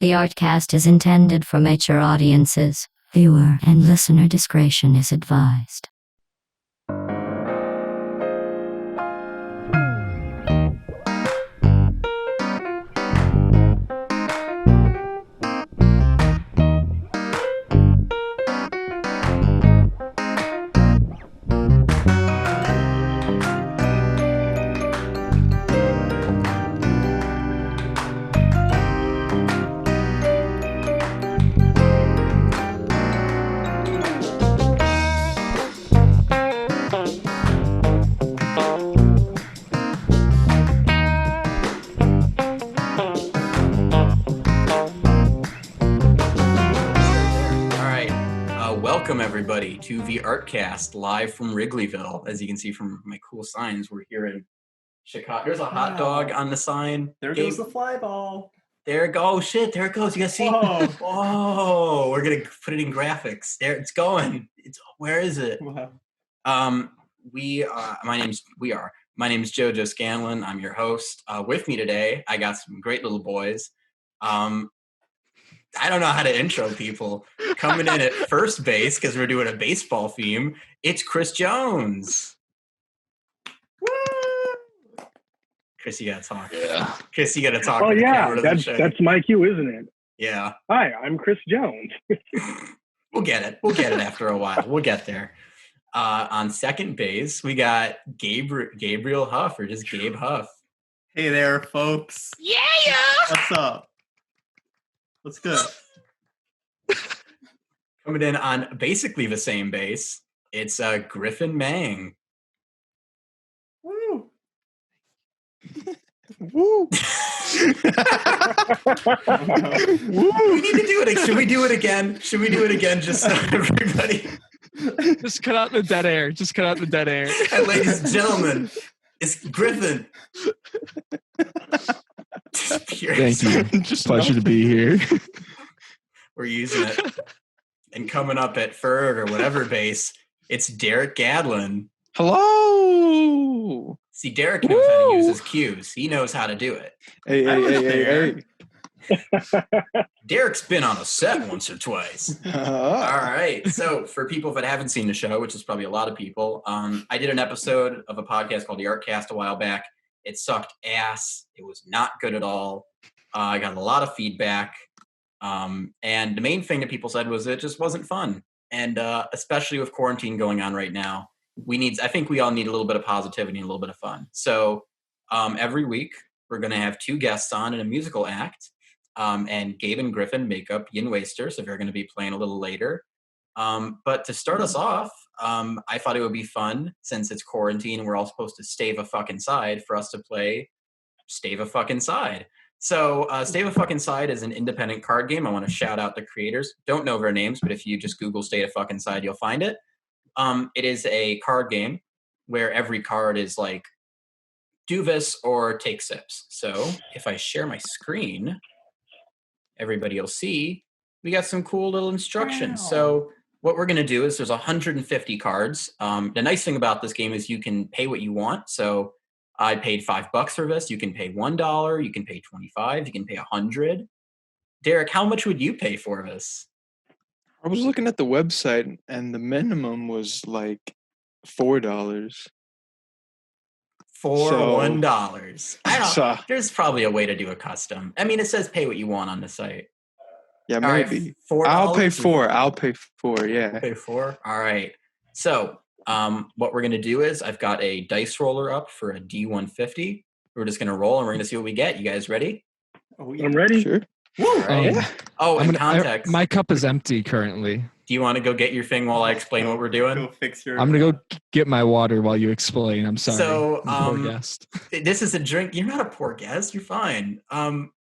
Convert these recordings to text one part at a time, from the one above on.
The Artcast is intended for mature audiences. Viewer and listener discretion is advised. To the Artcast, live from Wrigleyville. As you can see from my cool signs, we're here in Chicago. There's a hot dog on the sign. There goes the fly ball. There it goes. Oh shit, there it goes. You guys see? Oh, we're gonna put it in graphics. There it's going. Where is it? Wow. My name's JoJo Scanlon. I'm your host. With me today, I got some great little boys. I don't know how to intro people. Coming in at first base, because we're doing a baseball theme, it's Chris Jones. Woo! Chris, you gotta talk. Yeah. Chris, you gotta talk. Oh yeah, that's my cue, isn't it? Yeah. Hi, I'm Chris Jones. We'll get it. We'll get it after a while. We'll get there. On second base, we got Gabriel Huff, or just Gabe Huff. Hey there, folks. Yeah. What's up? What's good? Coming in on basically the same base, it's Griffin Mang. Woo! Woo! We need to do it. Should we do it again? Just so everybody. Just cut out the dead air. And ladies and gentlemen, it's Griffin. Thank you. Just pleasure to be here. We're using it. And coming up at third or whatever base, it's Derek Gadlin. Hello. See, Derek knows how to use his cues. He knows how to do it. Hey. Derek's been on a set once or twice. All right. So for people that haven't seen the show, which is probably a lot of people, I did an episode of a podcast called The Artcast a while back. It sucked ass. It was not good at all. I got a lot of feedback. And the main thing that people said was it just wasn't fun. And especially with quarantine going on right now, I think we all need a little bit of positivity and a little bit of fun. So every week we're going to have two guests on in a musical act. And Gabe and Griffin make up Yin Waster, so they're going to be playing a little later. But to start us off, I thought it would be fun, since it's quarantine and we're all supposed to stay the fucking side, for us to play Stay the Fucking Side. So Stay the Fucking Side is an independent card game. I want to shout out the creators. Don't know their names, but if you just Google Stay the Fucking Side, you'll find it. It is a card game where every card is like, do this or take sips. So if I share my screen, everybody will see we got some cool little instructions. Wow. So what we're going to do is there's 150 cards. The nice thing about this game is you can pay what you want. So I paid $5 for this. You can pay $1. You can pay $25. You can pay $100. Derek, how much would you pay for this? I was looking at the website and the minimum was like $4. $1. There's probably a way to do a custom. I mean, it says pay what you want on the site. Yeah, maybe. Right, I'll pay $4. Yeah. Pay $4. All right. So what we're going to do is I've got a dice roller up for a D150. We're just going to roll and we're going to see what we get. You guys ready? Oh, yeah. I'm ready. Sure. All right. In context. My cup is empty currently. Do you want to go get your thing while I explain what we're doing? Go fix your. I'm going to go get my water while you explain. I'm sorry. So, poor guest. This is a drink. You're not a poor guest. You're fine.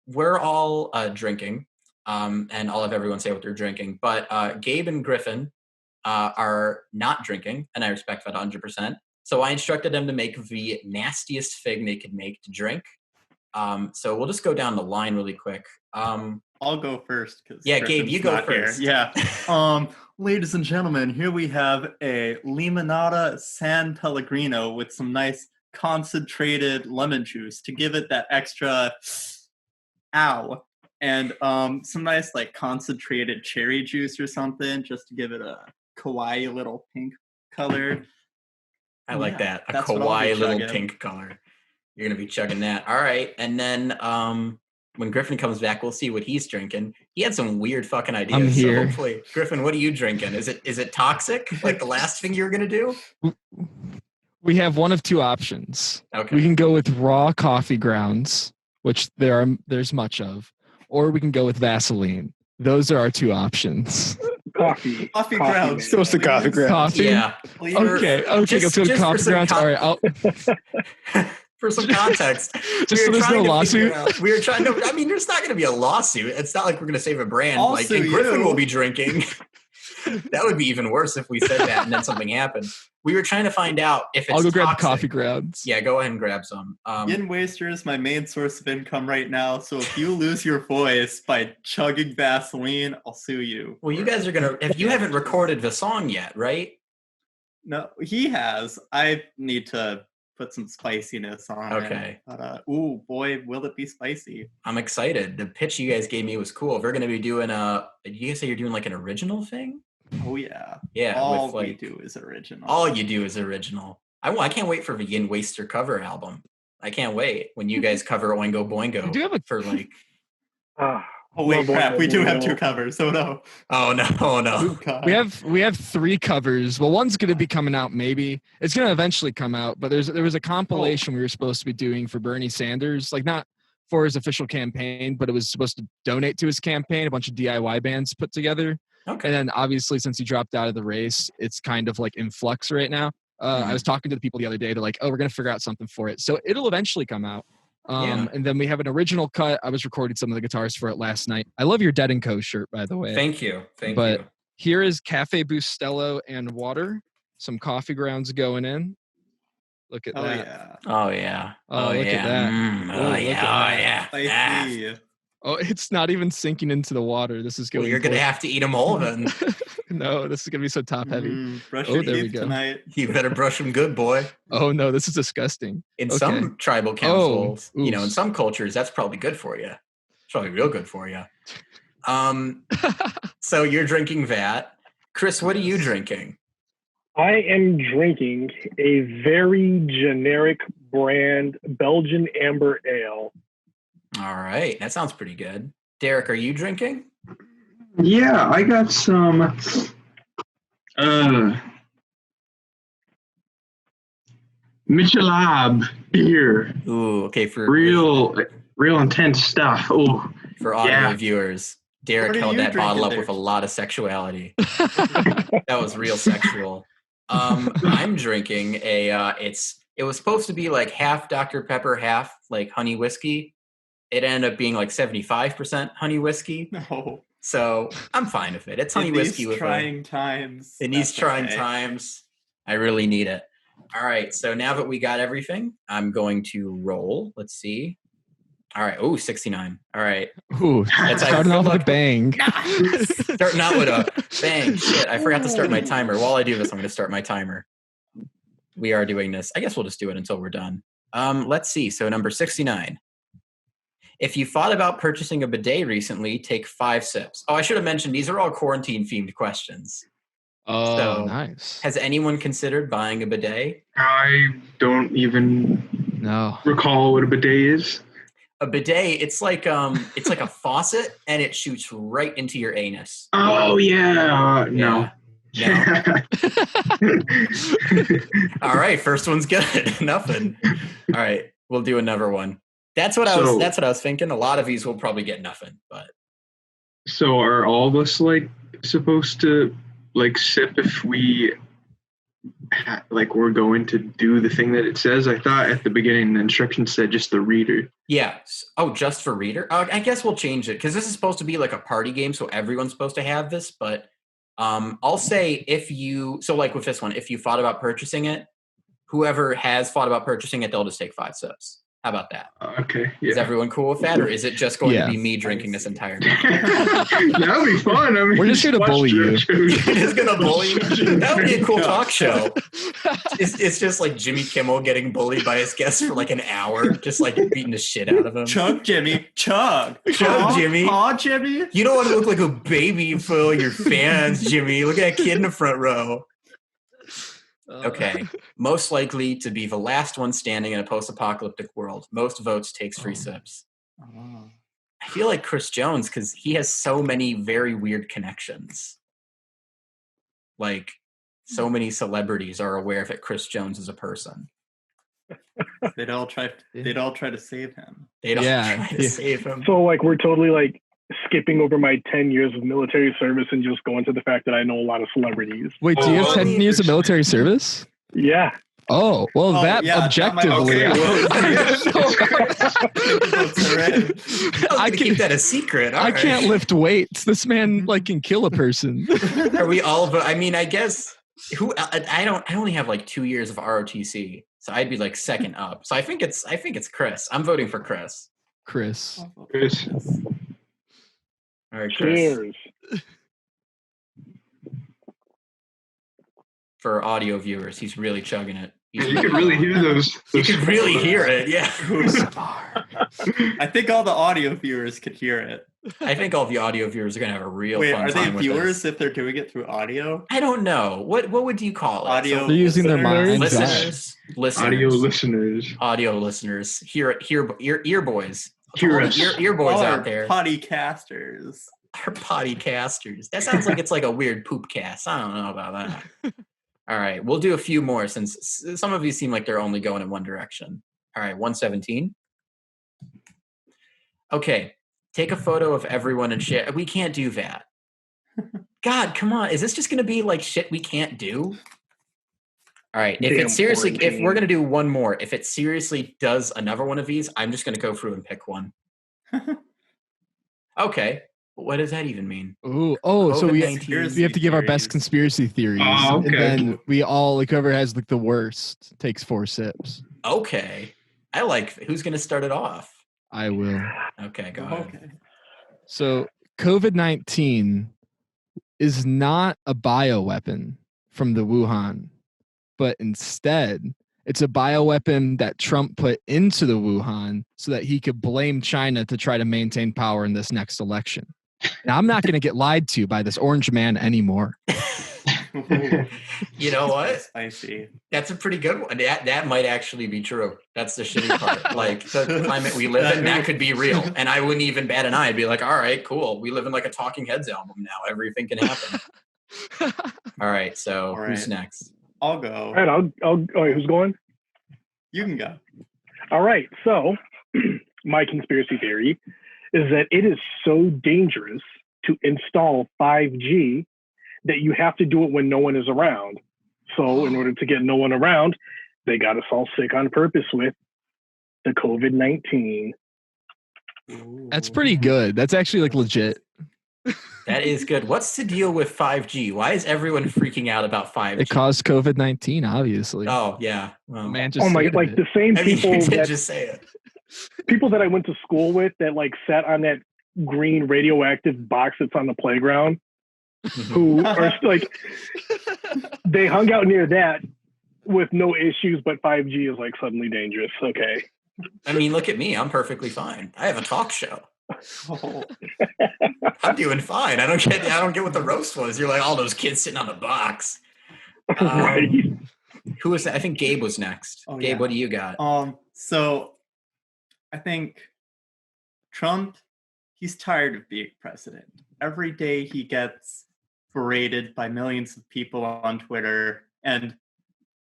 We're all drinking. And I'll have everyone say what they're drinking. But Gabe and Griffin are not drinking, and I respect that 100%. So I instructed them to make the nastiest thing they could make to drink. So we'll just go down the line really quick. I'll go first. Yeah, Gabe, you go first. Here. Yeah. Ladies and gentlemen, here we have a Limonada San Pellegrino with some nice concentrated lemon juice to give it that extra ow. and some nice like concentrated cherry juice or something, just to give it a kawaii little pink color. I like Yeah, that. A that's what I'll be kawaii little chugging. pink color. You're gonna be chugging that. All right. And then when Griffin comes back, we'll see what he's drinking. He had some weird fucking ideas. I'm here. So hopefully, Griffin, what are you drinking? Is it toxic? Like the last thing you were gonna do? We have one of two options. Okay. We can go with raw coffee grounds, which there's much of, or we can go with Vaseline. Those are our two options. Coffee grounds. Goes to coffee grounds. Coffee? Yeah. Please. Okay, let's go to coffee grounds. All right, For some context, Just so there's no lawsuit? We were trying to. I mean, there's not going to be a lawsuit. It's not like we're going to save a brand. I'll Like, sue and Griffin you. will be drinking. That would be even worse if we said that and then something happened. We were trying to find out if it's I'll go grab the toxic. coffee grounds. Yeah, go ahead and grab some. Yin Waster is my main source of income right now, so if you lose your voice by chugging Vaseline, I'll sue you. Well, you guys are going to. If you haven't recorded the song yet, right? No, he has. I need to put some spiciness on it. Okay. But, ooh, boy, will it be spicy. I'm excited. The pitch you guys gave me was cool. If we're going to be doing did you guys say you're doing like an original thing? Oh, yeah. Yeah. All with, we like, do is original. all you do is original. I can't wait for the Yin Waster cover album. I can't wait when you guys cover Oingo Boingo We do have a- for like. Oh, wait, Love crap. Oingo We do have Boingo. two covers, so no. Oh no! Oh no! Oh, God. We have three covers. Well, one's going to be coming out. Maybe it's going to eventually come out. But there was a compilation we were supposed to be doing for Bernie Sanders, like not for his official campaign, but it was supposed to donate to his campaign. A bunch of DIY bands put together. Okay. And then obviously, since he dropped out of the race, it's kind of like in flux right now. I was talking to the people the other day. They're like, "Oh, we're going to figure out something for it." So it'll eventually come out. Yeah. And then we have an original cut. I was recording some of the guitars for it last night. I love your Dead & Co shirt, by the way. Thank you. Thank But you. here is Cafe Bustelo and water. Some coffee grounds going in. Look at Oh, that. yeah. Oh yeah. Oh, look yeah. at that. Oh Oh, look yeah. at Oh yeah. Spicy. Oh, it's not even sinking into the water. This is Well, going. you're gonna have to eat them all then. No, this is gonna be so top heavy. Brush Oh, your there we teeth go. tonight. You better brush them good, boy. Oh no, this is disgusting. In Okay. some tribal councils, Oh, you know, in oof. some cultures, that's probably good for you. It's probably real good for you. So you're drinking that. Chris, what are you drinking? I am drinking a very generic brand Belgian Amber Ale. All right, that sounds pretty good. Derek, are you drinking? Yeah, I got some Michelab beer. Ooh, okay. For Real intense stuff. Oh, for audio yeah. viewers, Derek What are held you that bottle drinking up there? with a lot of sexuality. That was real sexual. I'm drinking it was supposed to be like half Dr. Pepper, half like honey whiskey. It ended up being like 75% honey whiskey. No. So I'm fine with it. It's honey In whiskey these with trying times. in these that's trying okay. times. I really need it. All right. So now that we got everything, I'm going to roll. Let's see. All right. Oh, 69. All right. Ooh, That's starting off with a bang. Starting out with a bang. Shit, I forgot to start my timer. While I do this, I'm going to start my timer. We are doing this. I guess we'll just do it until we're done. Let's see. So number 69. If you thought about purchasing a bidet recently, take 5 sips. Oh, I should have mentioned these are all quarantine-themed questions. Oh, So, nice. Has anyone considered buying a bidet? I don't even No. recall what a bidet is. A bidet, it's like a faucet, and it shoots right into your anus. Oh yeah, no. Yeah. No. All right, first one's good. Nothing. All right, we'll do another one. That's what I was thinking. A lot of these will probably get nothing, but So are all of us like supposed to like sip if we like we're going to do the thing that it says? I thought at the beginning the instructions said just the reader. yeah. Oh, just for reader? I guess we'll change it because this is supposed to be like a party game, so everyone's supposed to have this. But I'll say like with this one, if you thought about purchasing it, whoever has thought about purchasing it, they'll just take 5 sips. How about that? Okay. Is Yeah. everyone cool with that, or is it just going Yeah. to be me drinking this entire night? That would be fun. I mean, We're just here to watch bully you. JoJo. Just gonna bully you? That would be a cool Yeah. talk show. It's just like Jimmy Kimmel getting bullied by his guests for like an hour, just like beating the shit out of him. Chug, Jimmy. Chug. Chug, Aw, Jimmy. Aw, Jimmy. You don't want to look like a baby for your fans, Jimmy. Look at that kid in the front row. Okay. Most likely to be the last one standing in a post-apocalyptic world. Most votes takes free sips. Oh. I feel like Chris Jones because he has so many very weird connections. Like, so many celebrities are aware that Chris Jones is a person. They'd all try to save him. They don't Yeah, try to yeah. save him. So like we're totally like skipping over my 10 years of military service and just going to the fact that I know a lot of celebrities. Wait, do you have Oh, 10 years of military service? Yeah. Oh, well, Oh, that yeah, that might- objectively. I can keep that a secret. All I right. can't lift weights. This man like can kill a person. Are we all? I mean, I guess I don't. I only have like 2 years of ROTC, so I'd be like second up. So I think it's Chris. I'm voting for Chris. Chris. Chris. All right, Chris. Cheers. For audio viewers, he's really chugging it. He's You can really hear those. You can really hear it. Yeah. I think all the audio viewers could hear it. I think all the audio viewers are gonna have a real Wait, fun are they time with viewers this. if they're doing it through audio? I don't know. What would you call it? Audio They're using their minds. Listeners. Audio listeners. Audio listeners. Ear boys. Hear All us. the ear boys All out our there. potty casters. Our potty casters. That sounds like it's like a weird poop cast. I don't know about that. All right, we'll do a few more since some of these seem like they're only going in one direction. All right, 117. Okay, take a photo of everyone and share. We can't do that. God, come on. Is this just going to be like shit we can't do? All right, if Damn it seriously, if quarantine. we're going to do one more, if it seriously does another one of these, I'm just going to go through and pick one. Okay, what does that even mean? Ooh, so we COVID-19. have to give our best theories. conspiracy theories. Oh, okay. And then we all, like, whoever has like the worst takes 4 sips. Okay, I like. Who's going to start it off? I will. Okay, go ahead. Okay. So COVID-19 is not a bioweapon from the Wuhan, but instead it's a bioweapon that Trump put into the Wuhan so that he could blame China to try to maintain power in this next election. Now, I'm not going to get lied to by this orange man anymore. You know what? Spicy. That's a pretty good one. That might actually be true. That's the shitty part. Like the climate we live in, that could be real. And I wouldn't even bat an eye. I'd be like, all right, cool. We live in like a Talking Heads album now. Everything can happen. All right. So All who's right. next? I'll go. All right, I'll wait, who's going? You can go. All right, so my conspiracy theory is that it is so dangerous to install 5G that you have to do it when no one is around. So in order to get no one around, they got us all sick on purpose with the COVID-19. That's pretty good. That's actually like legit. That is good. What's the deal with 5G? Why is everyone freaking out about 5G? It caused COVID-19, obviously. Oh yeah. Well, Man, just Oh my, stated like it. the same I mean, people you did that just say it. people that I went to school with that like sat on that green radioactive box that's on the playground, who are like, they hung out near that with no issues, but 5G is like suddenly dangerous. Okay. I mean, look at me. I'm perfectly fine. I have a talk show. Oh, I'm doing fine. I don't get what the roast was. You're like all those kids sitting on the box. Right. Who was that? I think Gabe was next. Oh, Gabe, yeah. what do you got? So I think Trump, he's tired of being president. Every day he gets berated by millions of people on Twitter and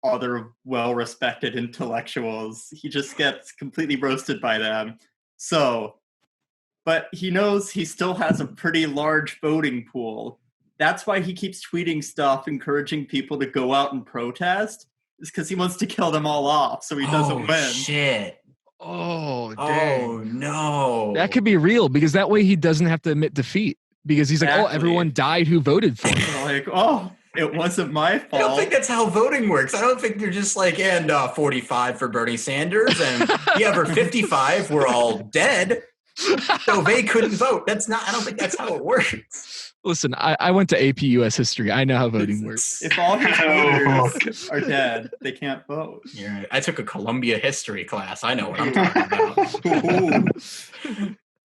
other well-respected intellectuals. He just gets completely roasted by them. But he knows he still has a pretty large voting pool. That's why he keeps tweeting stuff encouraging people to go out and protest. Is because he wants to kill them all off so he doesn't win. Shit. Oh, dang. Oh no. That could be real because that way he doesn't have to admit defeat because he's like, oh, Exactly. everyone died who voted for him. They're like, oh, It wasn't my fault. I don't think that's how voting works. I don't think you're just like, and 45 for Bernie Sanders, and yeah, for 55, we're all dead. So they couldn't vote. I don't think that's how it works. Listen, I went to AP US history. I know how voting works. If all his voters are dead, they can't vote. Yeah, I took a Columbia history class. I know what I'm talking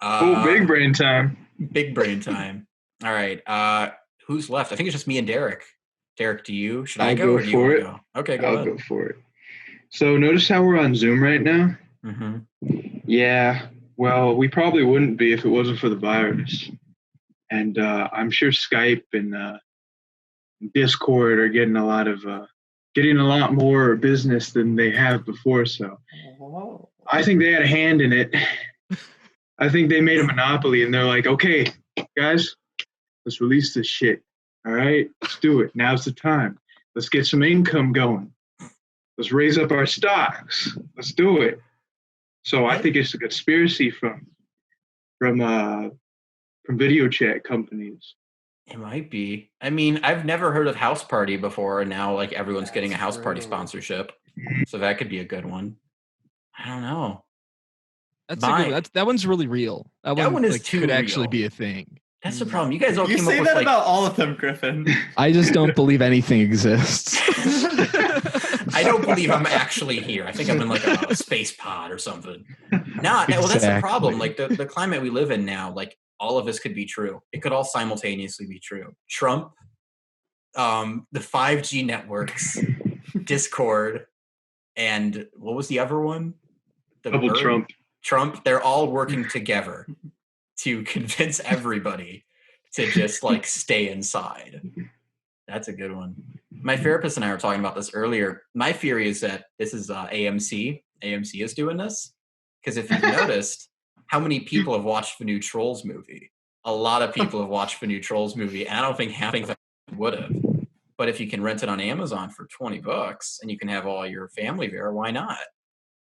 about. Big brain time. Big brain time. All right. Who's left? I think it's just me and Derek. Derek, should I go or do you want to go? Okay, go ahead. I'll go for it. So notice how we're on Zoom right now? Mm-hmm. Yeah. Well, we probably wouldn't be if it wasn't for the virus. And I'm sure Skype and Discord are getting a lot more business than they have before. So I think they had a hand in it. I think they made a monopoly, and they're like, okay, guys, let's release this shit. All right, let's do it. Now's the time. Let's get some income going. Let's raise up our stocks. Let's do it. So I think it's a conspiracy from video chat companies. It might be. I mean, I've never heard of House Party before, and now like everyone's getting a House Party sponsorship. So that could be a good one. I don't know. That one's really real. That one is could actually be a thing. That's the problem. You guys all You came say up with that like about all of them, Griffin. I just don't believe anything exists. I don't believe I'm actually here. I think I'm in like a space pod or something. Well, that's the problem. Like the climate we live in now, like all of this could be true. It could all simultaneously be true. Trump, the 5G networks, Discord, and what was the other one? Double Trump. Trump, they're all working together to convince everybody to just like stay inside. That's a good one. My therapist and I were talking about this earlier. My theory is that this is AMC. AMC is doing this. Because if you've noticed, how many people have watched the new Trolls movie? A lot of people have watched the new Trolls movie, and I don't think half of them would have. But if you can rent it on Amazon for $20 and you can have all your family there, why not?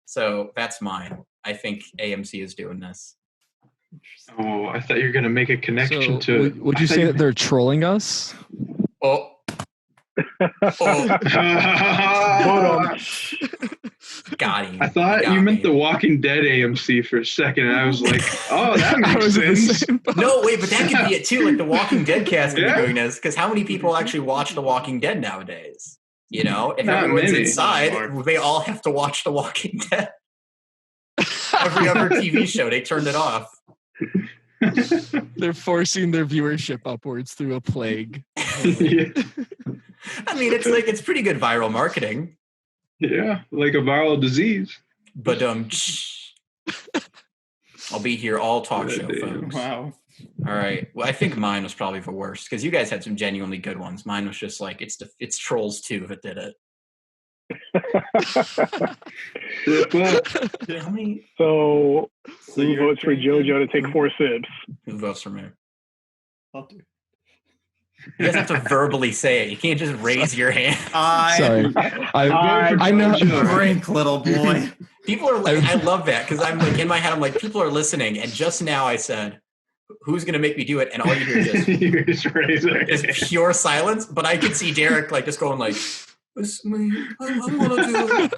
So that's mine. I think AMC is doing this. Oh, I thought you were going to make a connection to... Would you say that they're trolling us? Oh. Got him. I thought you meant the Walking Dead AMC for a second, and I was like, oh, that makes sense. No, wait, but that could be it too. Like the Walking Dead cast could be doing this, because how many people actually watch The Walking Dead nowadays? You know, if Not everyone's many. inside, they all have to watch The Walking Dead. Every other TV show, they turned it off. They're forcing their viewership upwards through a plague. Yeah. I mean, it's pretty good viral marketing. Yeah, like a viral disease. But I'll be here all talk show, folks. Wow. All right. Well, I think mine was probably the worst because you guys had some genuinely good ones. Mine was just like it's Trolls 2 that did it. Well, How many? So who votes for JoJo to take 4 sips? Who votes for me? I'll do. You guys have to verbally say it. You can't just raise your hand. Sorry. I know. Drink, little boy. People are like, I love that because I'm like in my head, I'm like, people are listening. And just now I said, who's going to make me do it? And all you hear is just pure silence. But I could see Derek like just going like, it's me. I want to do it.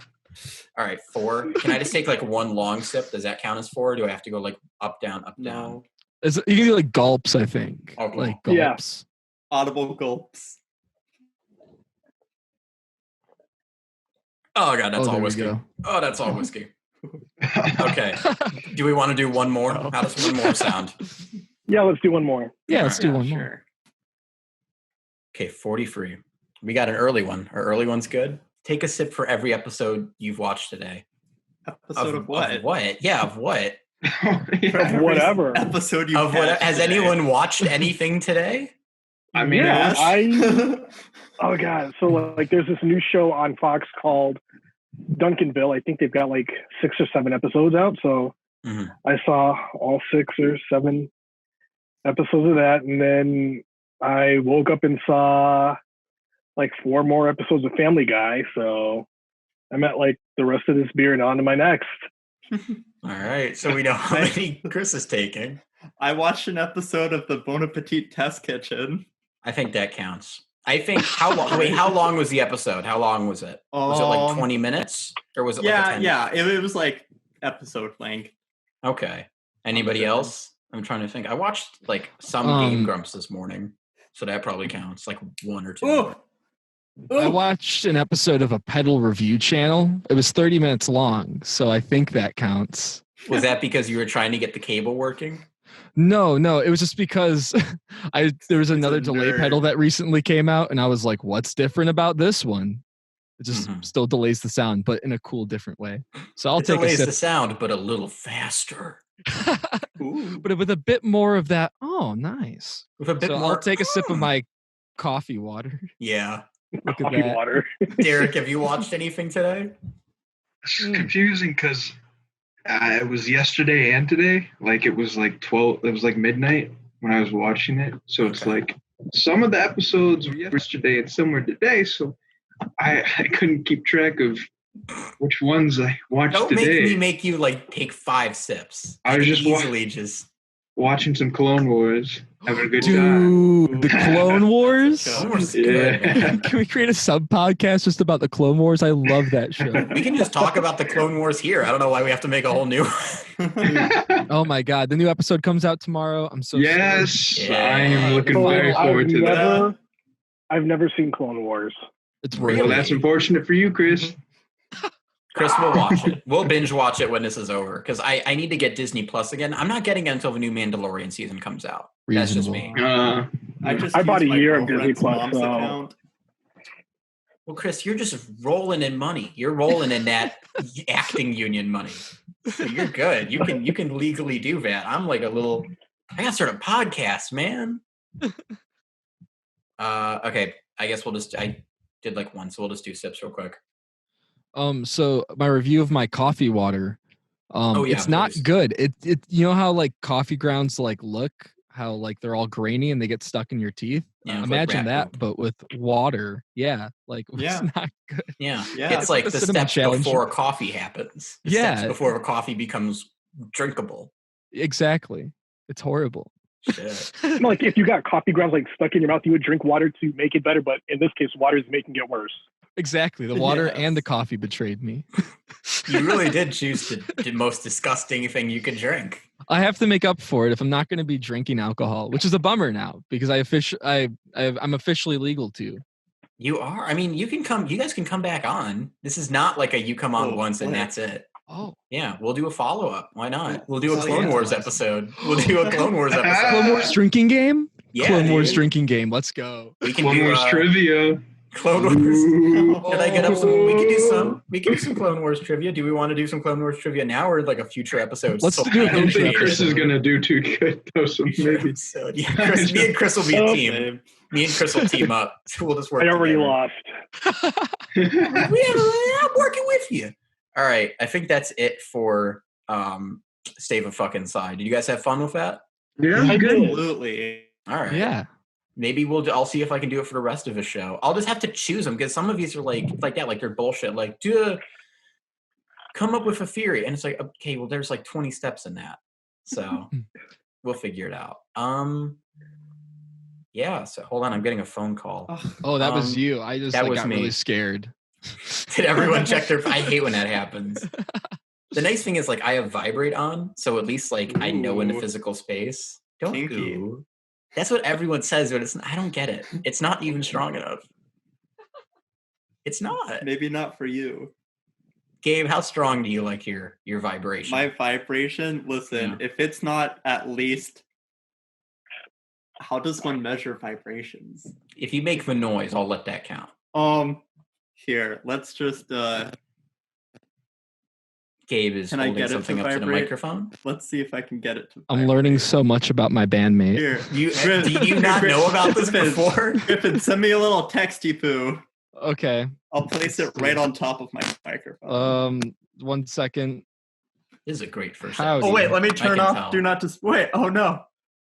All right, 4. Can I just take like one long sip? Does that count as 4? Or do I have to go like up, down, up, down? You can do like gulps, I think. Oh, cool. Like gulps. Audible gulps. Oh god, that's all there we whiskey. go. Oh, that's all whiskey. Okay. Do we want to do one more? How does one more sound? Yeah, let's do one more. Yeah, let's do one more. Okay, 43. We got an early one. Our early one's good. Take a sip for every episode you've watched today. Episode of what? Of what? Yeah, of what? Of whatever. Episode you Of what? Has anyone watched anything today? I mean, Yeah, oh god. So like, there's this new show on Fox called Duncanville. I think they've got like 6 or 7 episodes out. So I saw all 6 or 7 episodes of that, and then I woke up and saw like 4 more episodes of Family Guy. So I'm at like the rest of this beer and on to my next. All right, so we know how many Chris is taking. I watched an episode of the Bon Appetit Test Kitchen. I think that counts. I think how long? Wait, how long was the episode? How long was it? Was it like 20 minutes, or was it like a 10? Yeah. It was like episode length. Okay. Anybody else? I'm trying to think. I watched like some Game Grumps this morning, so that probably counts. Like 1 or 2. Ooh. I watched an episode of a pedal review channel. It was 30 minutes long, so I think that counts. Was that because you were trying to get the cable working? No, it was just because there was another delay nerd. pedal that recently came out, and I was like, what's different about this one? It just still delays the sound, but in a cool, different way. So I'll take a sip. Delays the sound, but a little faster. But with a bit more of that, oh, nice. With a bit more. I'll take a sip of my coffee water. Yeah. Look at Coffee that. water. Derek, have you watched anything today? It's confusing because it was yesterday and today. Like it was like 12. It was like midnight when I was watching it. So it's like some of the episodes were yesterday and some were today. So I couldn't keep track of which ones I watched Don't today. make you like take 5 sips. I was just easily just watching some Clone Wars, having a good time. Dude, the Clone Wars? Clone Wars is good, Yeah. man. Can we create a sub podcast just about the Clone Wars? I love that show. We can just talk about the Clone Wars here. I don't know why we have to make a whole new one. Oh my god, the new episode comes out tomorrow. I'm so Yes, Yeah. I am looking So very forward to that. I've never seen Clone Wars. It's Really? worth Well, it. that's unfortunate for you, Chris. Chris will watch it. We'll binge watch it when this is over because I need to get Disney Plus again. I'm not getting it until the new Mandalorian season comes out. That's just me. I bought a year of Disney Plus, so- account. Well, Chris, you're just rolling in money. You're rolling in that acting union money. So you're good. You can legally do that. I'm like I gotta start a podcast, man. Okay. I guess I did like one, so we'll just do sips real quick. So my review of my coffee water, it's not please. good. It you know how like coffee grounds like look, how like they're all grainy and they get stuck in your teeth. Yeah, it's like Imagine rat that, poop. but with water. Yeah, like Yeah. it's not good. Yeah. Yeah. It's like the the cinnamon steps challenge. before coffee happens. The Yeah. steps before coffee becomes drinkable. Exactly. It's horrible. Shit. Like if you got coffee grounds like stuck in your mouth, you would drink water to make it better. But in this case, water is making it worse. Exactly. The water Yes. and the coffee betrayed me. You really did choose the most disgusting thing you could drink. I have to make up for it if I'm not going to be drinking alcohol, which is a bummer now because I'm officially legal to. You are. I mean, you guys can come back on. This is not like you come on once and that's it. Oh, Yeah, we'll do a follow-up. Why not? We'll do a Oh, Clone yeah. Wars episode. We'll do a Clone Wars episode. Clone Wars drinking game? Yeah, Clone Wars dude. drinking game. Let's go. We can Clone do Wars trivia. Clone Wars. Ooh. Did I get up some? We can do some Clone Wars trivia. Do we want to do some Clone Wars trivia now or like a future episode? Let's So do a I don't think future Chris is episode. going to do too good, though, so future maybe. episode. Yeah, me and Chris will be a team. Babe. Me and Chris will team up. We'll just work I already together. lost. I'm working with you. All right. I think that's it for Stave a Fucking Side. Did you guys have fun with that? Yeah, I good. did. Absolutely. All right. Yeah. Maybe I'll see if I can do it for the rest of the show. I'll just have to choose them because some of these are like that, like they're bullshit. Like come up with a theory. And it's like, okay, well, there's like 20 steps in that. So we'll figure it out. Yeah, so hold on, I'm getting a phone call. Oh, that was you. I just that was got me. really scared. Did everyone check their I hate when that happens. The nice thing is like I have vibrate on, so at least like I know in the Ooh. physical space. Don't Kinky. go. That's what everyone says, but I don't get it. It's not even strong enough. It's not. Maybe not for you. Gabe, how strong do you like your vibration? My vibration, listen, Yeah. if it's not at least, how does one measure vibrations? If you make the noise, I'll let that count. Here, let's just, Gabe is Can I holding get it to something up to the vibrate? microphone. let's see if I can get it to I'm vibrate. learning so much about my bandmate. Here, Do you not know about this Griffin, before? Griffin, send me a little texty poo. Okay. I'll place it right on top of my microphone. 1 second. This is a great first Howdy. Oh wait, let me I turn can off. tell. Do not just wait. Oh no,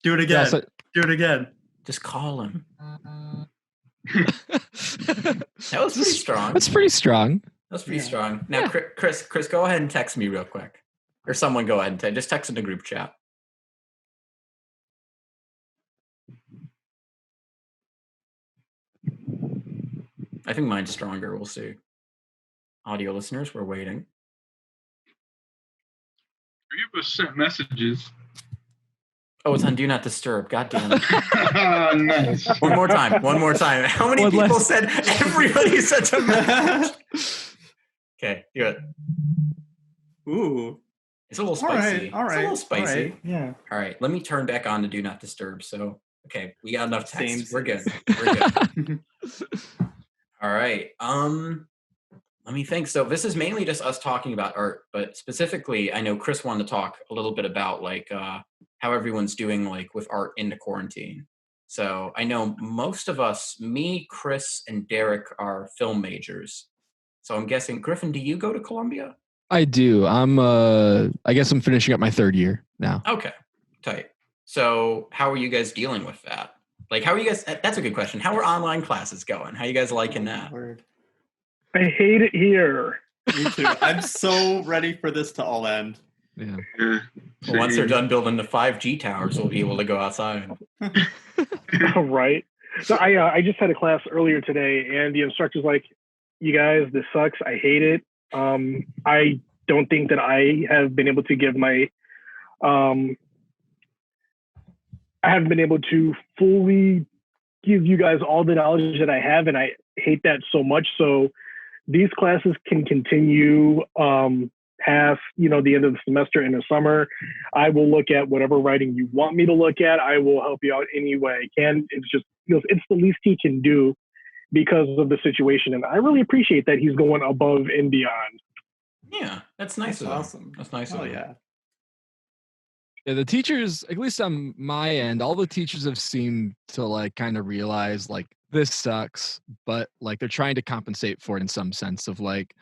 do it again. Yeah, so- Do it again. Just call him. That was pretty strong. That's pretty strong. That's pretty Yeah. strong. Now, Yeah. Chris, go ahead and text me real quick. Or someone go ahead and just text in the group chat. I think mine's stronger. We'll see. Audio listeners, we're waiting. 3 of us sent messages. Oh, it's on Do Not Disturb. God damn it. Nice. One more time. How many people said everybody sent a message? Okay, do it. Ooh. It's a little spicy. All right. It's a little spicy. All right. Yeah. All right, let me turn back on to Do Not Disturb. So, okay, we got enough text. Same. We're good. We're good. All right. Let me think. So this is mainly just us talking about art, but specifically, I know Chris wanted to talk a little bit about like how everyone's doing like with art into quarantine. So I know most of us, me, Chris, and Derek are film majors. So I'm guessing, Griffin, do you go to Columbia? I do. I guess I'm finishing up my 3rd year now. Okay, tight. So how are you guys dealing with that? Like, how are you guys? That's a good question. How are online classes going? How are you guys liking that? Word. I hate it here. Me too. I'm so ready for this to all end. Yeah. Yeah. Well, once they're done building the 5G towers, we'll be able to go outside. Right. So I just had a class earlier today, and the instructor's like, "You guys, this sucks. I hate it. I don't think that I have been able to give my I haven't been able to fully give you guys all the knowledge that I have, and I hate that so much. So these classes can continue past, the end of the semester in the summer. I will look at whatever writing you want me to look at. I will help you out any way I can. It's just, it's the least he can do because of the situation. And I really appreciate that he's going above and beyond. Yeah, that's nice of him. Awesome. That's nice of Oh him. yeah. Yeah, the teachers, at least on my end, all the teachers have seemed to like kind of realize like this sucks, but like they're trying to compensate for it in some sense of like,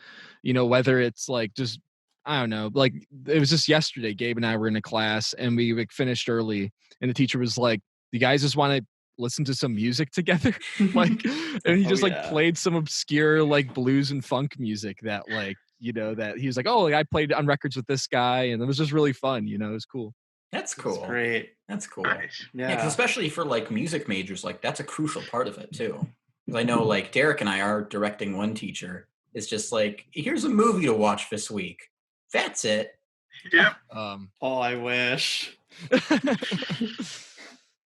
whether it's like just, I don't know, like it was just yesterday, Gabe and I were in a class and we like finished early and the teacher was like, you guys just want to listen to some music together? Like, and he just played some obscure like blues and funk music that like, that he was like, oh, like, I played on records with this guy and it was just really fun, it was cool. That's cool. That's great. That's cool. Nice. Yeah, 'cause especially for like music majors, like that's a crucial part of it too. Because I know like Derek and I are directing one teacher. It's just like, here's a movie to watch this week. That's it. Yep. Oh, I wish.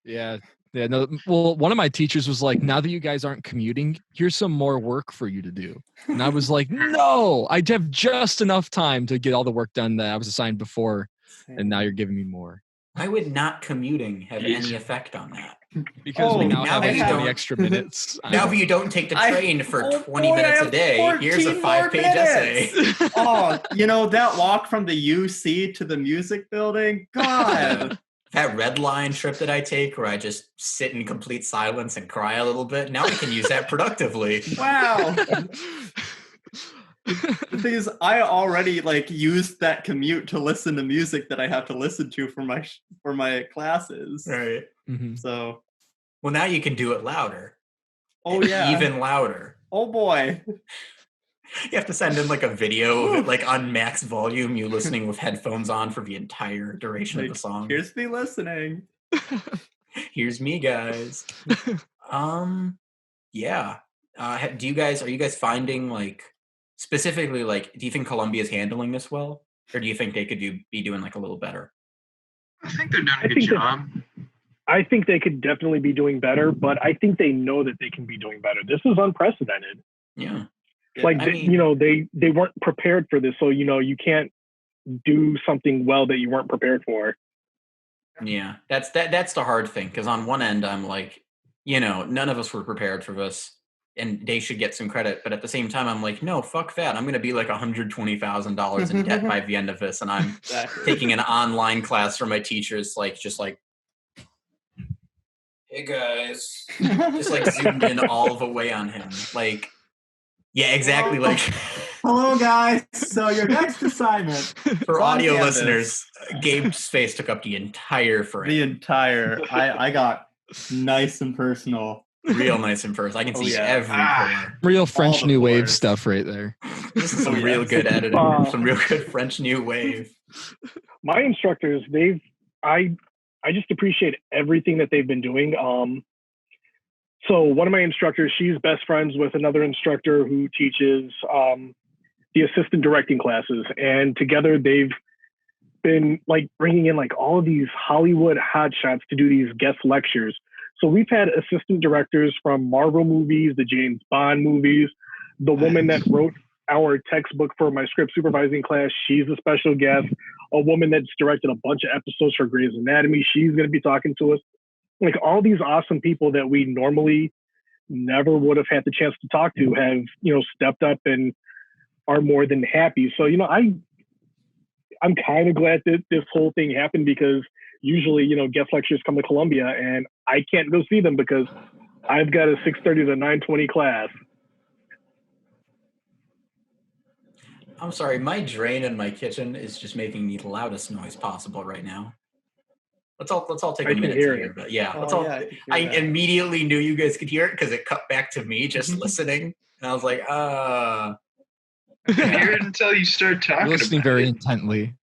Yeah. No. Well, one of my teachers was like, now that you guys aren't commuting, here's some more work for you to do. And I was like, no, I have just enough time to get all the work done that I was assigned before. And now you're giving me more. Why would not commuting have any effect on that? Because we now have that you 20 don't- extra minutes. Now that you don't take the train for 20 minutes a day, 14 here's a 5-page more essay. minutes. Oh, that walk from the UC to the music building? God. That red line trip that I take where I just sit in complete silence and cry a little bit, now I can use that productively. Wow. The thing is, I already used that commute to listen to music that I have to listen to for my classes. Right. Mm-hmm. So. Well, now you can do it louder. Oh yeah. Even louder. Oh boy. You have to send in a video of it on max volume, you listening with headphones on for the entire duration of the song. Here's me listening. Here's me, guys. Yeah. Are you guys finding specifically do you think Columbia's handling this well? Or do you think they could be doing a little better? I think they're doing a good job. I think they could definitely be doing better, but I think they know that they can be doing better. This is unprecedented. Yeah. They weren't prepared for this, so you can't do something well that you weren't prepared for. Yeah, that's the hard thing, because on one end I'm like, none of us were prepared for this, and they should get some credit. But at the same time, I'm like, no, fuck that. I'm going to be $120,000 in debt by the end of this, and I'm taking an online class from my teachers, hey guys, just zoomed in all the way on him, yeah, exactly. Hello, guys. So your next assignment for audio listeners, Gabe's face took up the entire frame. I got nice and personal. Real nice and personal. I can see every pore. Real French New Wave stuff right there. This is some real good editing. Some real good French New Wave. My instructors, I just appreciate everything that they've been doing. So one of my instructors, she's best friends with another instructor who teaches the assistant directing classes, and together they've been like bringing in like all of these Hollywood hotshots to do these guest lectures. So we've had assistant directors from Marvel movies, the James Bond movies. The woman that wrote our textbook for my script supervising class, she's a special guest. A woman that's directed a bunch of episodes for Grey's Anatomy, she's going to be talking to us. Like all these awesome people that we normally never would have had the chance to talk to have, stepped up and are more than happy. So, I'm kind of glad that this whole thing happened, because usually, guest lectures come to Columbia and I can't go see them because I've got a 6:30 to 9:20 class. I'm sorry, my drain in my kitchen is just making the loudest noise possible right now. Let's all take a minute to hear it. Yeah, I immediately knew you guys could hear it because it cut back to me just listening, and I was like, I didn't hear it until you start talking. You're listening very intently.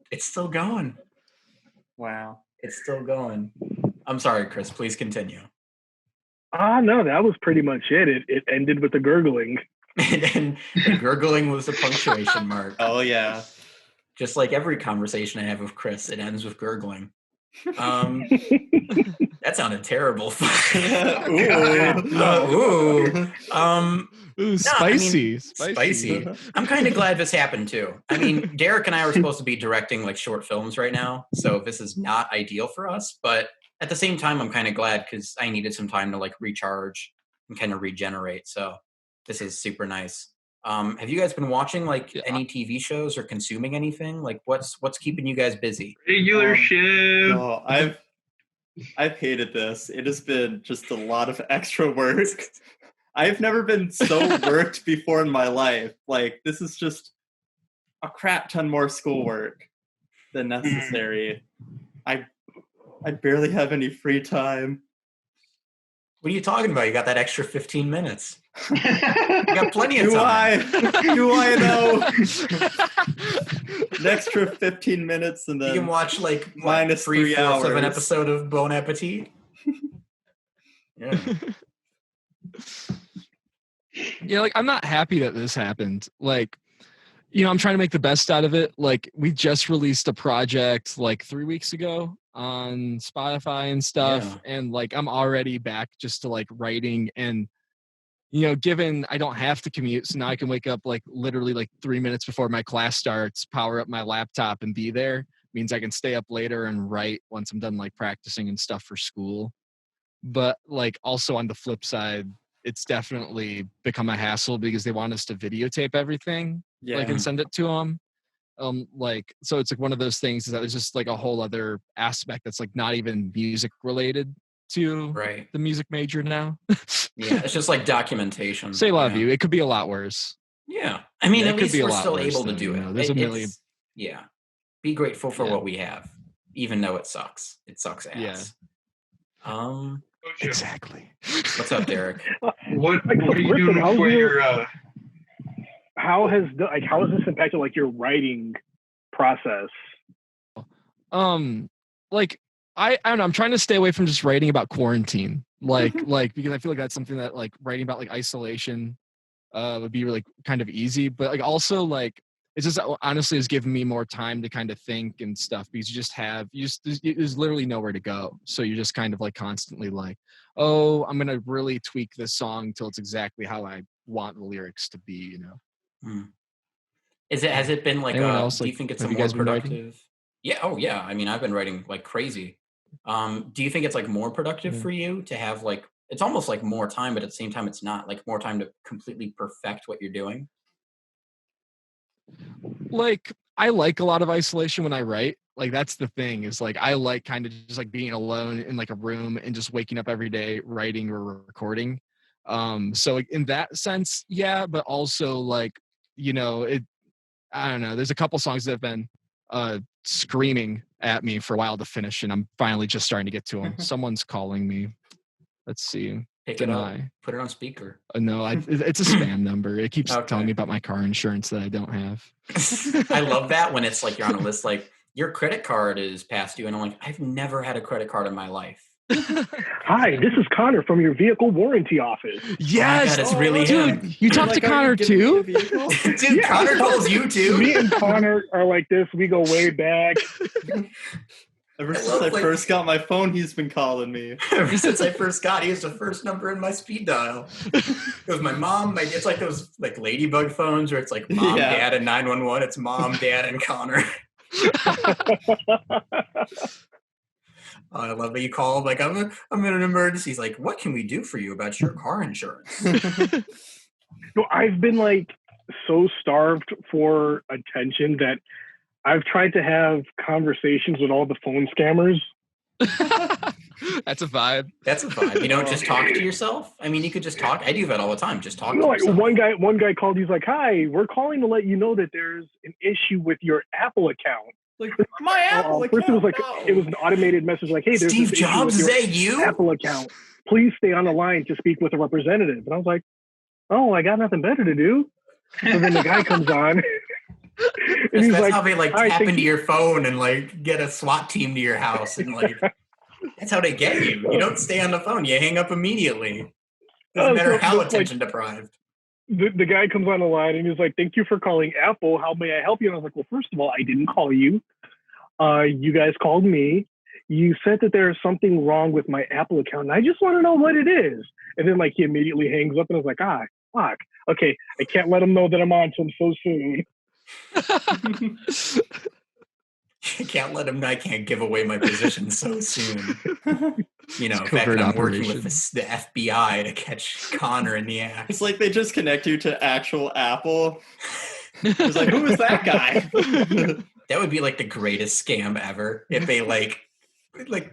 It's still going. Wow. It's still going. I'm sorry, Chris. Please continue. No, that was pretty much it. It ended with the gurgling. And the gurgling was the punctuation mark. Oh, yeah. Just like every conversation I have with Chris, it ends with gurgling. That sounded terrible. Ooh, spicy. Spicy. I'm kind of glad this happened too. I mean, Derek and I were supposed to be directing like short films right now, so this is not ideal for us. But at the same time, I'm kind of glad because I needed some time to like recharge and kind of regenerate. So this is super nice. Have you guys been watching like any TV shows or consuming anything? Like what's keeping you guys busy? Regular show. No, I've hated this. It has been just a lot of extra work. I've never been so worked before in my life. Like, this is just a crap ton more schoolwork than necessary. I barely have any free time. What are you talking about? You got that extra 15 minutes. You got plenty of time. Do I know? An extra 15 minutes and then you can watch like minus 3 hours of an episode of Bon Appetit. Yeah. Yeah, like I'm not happy that this happened. Like, I'm trying to make the best out of it. Like, we just released a project like 3 weeks ago on Spotify and stuff, and like I'm already back just to like writing, and given I don't have to commute, so now I can wake up like literally like 3 minutes before my class starts, power up my laptop and be there. Means I can stay up later and write once I'm done like practicing and stuff for school. But like also on the flip side, it's definitely become a hassle because they want us to videotape everything, like, and send it to them. So it's like one of those things is that there's just like a whole other aspect that's like not even music related to the music major now. Yeah, it's just like documentation. Say love you. It could be a lot worse. Yeah, I mean, at least we're still able to do it. There's a million. Yeah, be grateful for what we have, even though it sucks. It sucks ass. Yeah. Exactly. What's up, Derek? What are you doing for your? How has this impacted like your writing process? Like I don't know. I'm trying to stay away from just writing about quarantine, like because I feel like that's something that like writing about like isolation would be really kind of easy, but like also like it's just honestly has given me more time to kind of think and stuff because there's literally nowhere to go. So you're just kind of like constantly like, oh, I'm going to really tweak this song till it's exactly how I want the lyrics to be, Has it been like, do you think it's a more productive? Yeah. Oh yeah. I mean, I've been writing like crazy. Do you think it's like more productive for you to have like, it's almost like more time, but at the same time, it's not like more time to completely perfect what you're doing? Like I like a lot of isolation when I write. Like that's the thing is like I like kind of just like being alone in like a room and just waking up every day writing or recording. So like in that sense, yeah, but also like I don't know. There's a couple songs that have been screaming at me for a while to finish, and I'm finally just starting to get to them. Someone's calling me. Let's see. Pick it up. Put it on speaker. No, it's a spam number. It keeps telling me about my car insurance that I don't have. I love that when it's like you're on a list, like your credit card is past due, and I'm like, I've never had a credit card in my life. Hi, this is Connor from your vehicle warranty office. Yes, it's really him. dude. You talked to Connor too? Dude, Connor calls you too. Me and Connor are like this. We go way back. Ever since I first got my phone, he's been calling me. Ever since I first got, he was the first number in my speed dial. It was my mom. It's like those like ladybug phones where it's like mom, dad, and 911. It's mom, dad, and Connor. I love that you call him like I'm in an emergency. He's like, what can we do for you about your car insurance? No, I've been like so starved for attention that I've tried to have conversations with all the phone scammers. That's a vibe. That's a vibe. You don't just talk to yourself. I mean, you could just talk. I do that all the time. Just talk to Like yourself. one guy called. He's like, "Hi, we're calling to let you know that there's an issue with your Apple account." Like my Apple account. First, it was like it was an automated message, like, "Hey, there's Steve this issue Jobs, with is your that you? Apple account. Please stay on the line to speak with a representative." And I was like, "Oh, I got nothing better to do." So then the guy comes on. And he's That's like, how they like "Hi, tap thank into you." your phone and like get a SWAT team to your house and like that's how they get you. You don't stay on the phone. You hang up immediately. Doesn't matter how attention deprived. The guy comes on the line and he's like, "Thank you for calling Apple. How may I help you?" And I was like, "Well, first of all, I didn't call you. You guys called me. You said that there's something wrong with my Apple account, and I just want to know what it is." And then like he immediately hangs up, and I was like, fuck. Okay, I can't let him know that I'm on to him so soon. I can't let him know. I can't give away my position so soon. You know, in fact, covert I'm working with operation. the FBI to catch Connor in the act. It's like they just connect you to actual Apple. It's like, who is that guy? That would be like the greatest scam ever if they like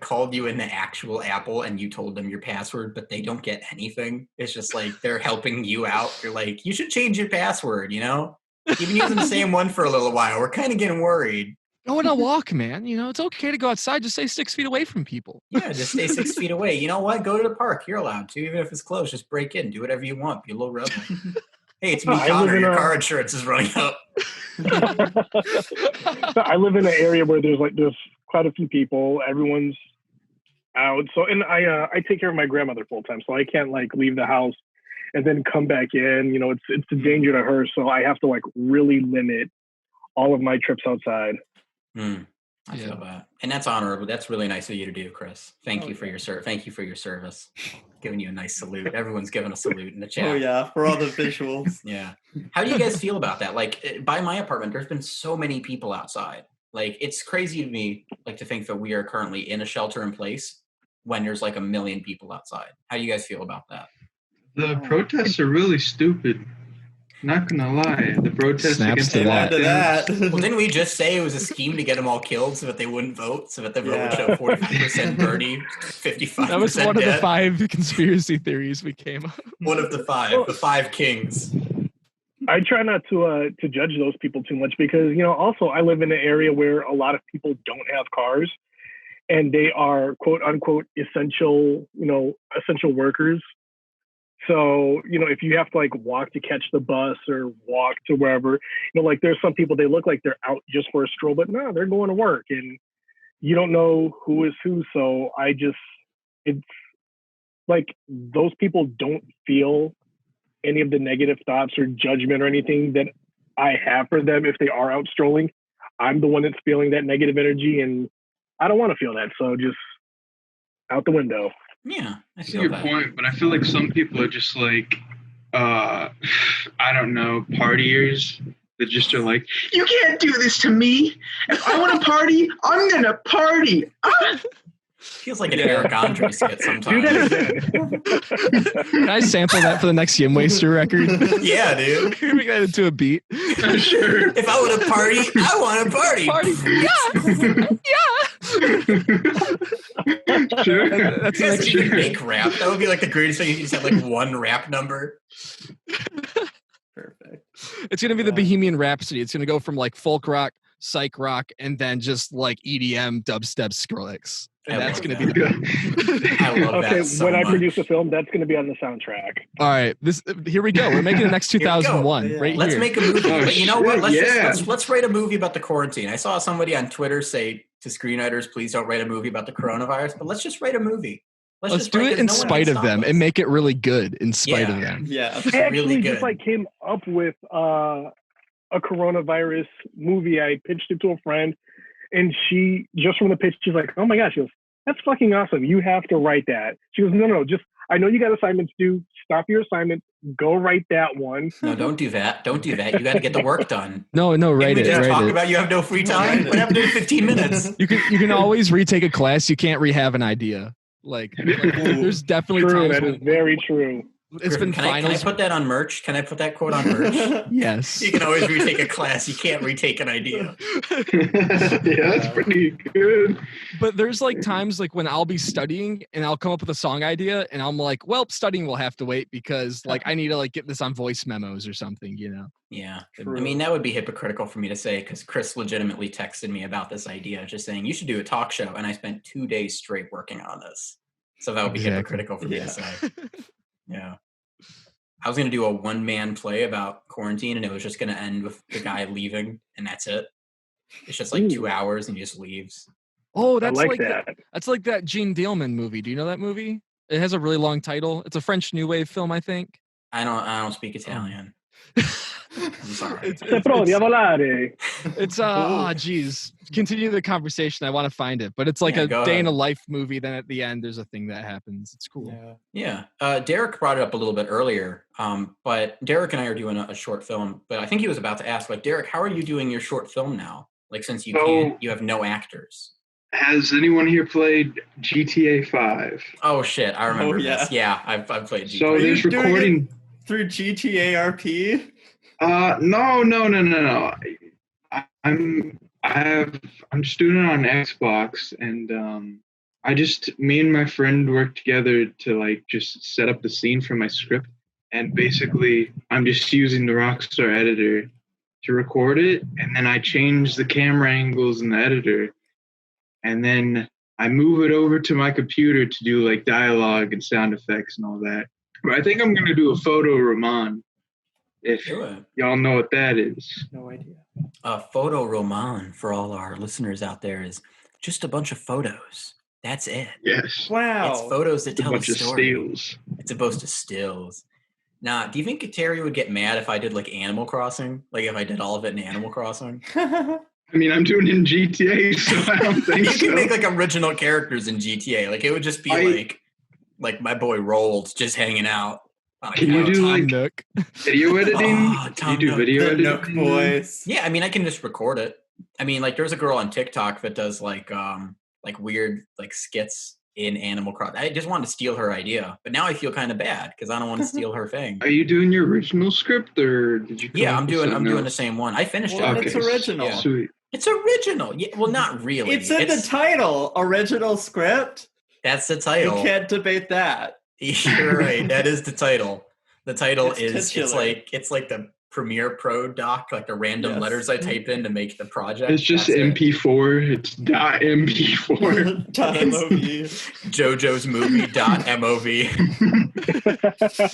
called you into actual Apple and you told them your password, but they don't get anything. It's just like they're helping you out. You're like, you should change your password, you know? You've been using the same one for a little while. We're kind of getting worried. Go on a walk, man. You know, it's okay to go outside. Just stay 6 feet away from people. Yeah, just stay 6 feet away. You know what? Go to the park. You're allowed to, even if it's closed. Just break in. Do whatever you want. Be a little rebel. Hey, it's me, Connor. Your car insurance is running up. I live in an area where there's quite a few people. Everyone's out. So, and I take care of my grandmother full time, so I can't like leave the house and then come back in. You know, it's a danger to her, so I have to like really limit all of my trips outside. I feel that, and that's honorable. That's really nice of you to do, Chris. Thank you for your Thank you for your service. Giving you a nice salute. Everyone's giving a salute in the chat. Oh yeah, for all the visuals. Yeah. How do you guys feel about that? Like by my apartment, there's been so many people outside. Like it's crazy to me, like to think that we are currently in a shelter in place when there's like 1 million people outside. How do you guys feel about that? The protests are really stupid. Not gonna lie, the protests Snaps against to the that. lockdowns. Well, didn't we just say it was a scheme to get them all killed so that they wouldn't vote, so that the vote would show 45% Bernie, 55% That was one of dead? the 5 conspiracy theories we came up. One of the 5, the 5 kings. I try not to judge those people too much because, you know, also I live in an area where a lot of people don't have cars and they are quote unquote essential workers. So, you know, if you have to like walk to catch the bus or walk to wherever, you know, like there's some people, they look like they're out just for a stroll, but no, they're going to work and you don't know who is who. So it's like those people don't feel any of the negative thoughts or judgment or anything that I have for them if they are out strolling. I'm the one that's feeling that negative energy and I don't want to feel that. So just out the window. Yeah, I See feel your that. point, but I feel like some people are just like, I don't know, partiers that just are like, you can't do this to me. If I want to party, I'm gonna party. Ah! Feels like an Eric Andre skit sometimes. Can I sample that for the next Yin Waster record? Yeah, dude. Can we make that into a beat? Sure. If I want to party, I want to party. Party. Yeah. Sure. That's You the guys next could make rap. That would be like the greatest thing if you just had like one rap number. Perfect. It's gonna be the Bohemian Rhapsody. It's gonna go from like folk rock, psych rock, and then just like EDM, dubstep, Skrillex. And that's gonna be the I love Okay, that so when I much. produce a film, that's going to be on the soundtrack. All right. Here we go. We're making the next Here we go. 2001 Yeah. right Let's here. make a movie. Oh, But you know what? shit, Let's yeah. let's write a movie about the quarantine. I saw somebody on Twitter say to screenwriters, please don't write a movie about the coronavirus, but let's just write a movie. Let's just do write it in no one spite can of them stop and us. make it really good in spite of them. Yeah. I actually really just good. like came up with a coronavirus movie. I pitched it to a friend, and she, just from the pitch, she's like, "Oh my gosh," she goes, "That's fucking awesome. You have to write that." She goes, "No, just I know you got assignments due. Stop your assignment. Go write that one." No, don't do that. Don't do that. You got to get the work done. No, Can write we it. just Write talk it. about you have no free time? What happened in 15 minutes? You can always retake a class. You can't rehab an idea. Like there's definitely True, times that is when very true. it's been Can I finals. put that on merch? Can I put that quote on merch? Yes. You can always retake a class. You can't retake an idea. Yeah, that's pretty good. But there's like times like when I'll be studying and I'll come up with a song idea and I'm like, well, studying will have to wait because like I need to like get this on voice memos or something, you know? Yeah. True. I mean, that would be hypocritical for me to say because Chris legitimately texted me about this idea, just saying you should do a talk show. And I spent 2 days straight working on this. So that would be hypocritical for me to say. Yeah. I was going to do a one-man play about quarantine and it was just going to end with the guy leaving and that's it. It's just like 2 hours and he just leaves. Oh, I that's like like that. that's like that Gene Dealman movie. Do you know that movie? It has a really long title. It's a French New Wave film, I think. I don't speak Italian. I'm sorry. Seproni a volare. It's oh geez. Continue the conversation. I want to find it, but it's like Yeah, a go day in a ahead. life movie. Then at the end, there's a thing that happens. It's cool. Yeah. Yeah. Derek brought it up a little bit earlier, but Derek and I are doing a short film. But I think he was about to ask, like, Derek, how are you doing your short film now? Like, since you have no actors. Has anyone here played GTA 5? Oh shit, I remember yeah. this. Yeah, I've played GTA. So Are you there's doing recording. Through GTARP? No. I'm just doing it on Xbox, and me and my friend worked together to like just set up the scene for my script, and basically I'm just using the Rockstar editor to record it, and then I change the camera angles in the editor, and then I move it over to my computer to do like dialogue and sound effects and all that. But I think I'm gonna do a photo roman. If Do it. y'all know what that is. No idea. A photo roman for all our listeners out there is just a bunch of photos. That's it. Yes. Wow. It's photos that A tell a bunch of story. steals. It's a bunch of stills. Now, do you think Terry would get mad if I did like Animal Crossing? Like if I did all of it in Animal Crossing? I mean, I'm doing it in GTA, so I don't think You so. can make like original characters in GTA. Like it would just be like my boy Rolled just hanging out. On a Can you couch. do Tom like Nook. video editing? Oh, Can Tom you do Nook. video The editing? Nook voice. Yeah, I mean, I can just record it. I mean, like, there's a girl on TikTok that does like weird like skits in Animal Crossing. I just wanted to steal her idea, but now I feel kind of bad because I don't want to steal her thing. Are you doing your original script, or did you? Yeah, come I'm up with doing something the else? same one. I finished Well, it. it's original. Yeah. Sweet. It's original. Yeah, well, not really. It's in the title. Original script. That's the You title. can't debate that. You're right. That is the title. The title It's is titular. it's like the Premiere Pro doc, like the random Yes. letters I type in to make the project. It's just That's it. MP4. It's .mp4. .mov. JoJo's movie.mov.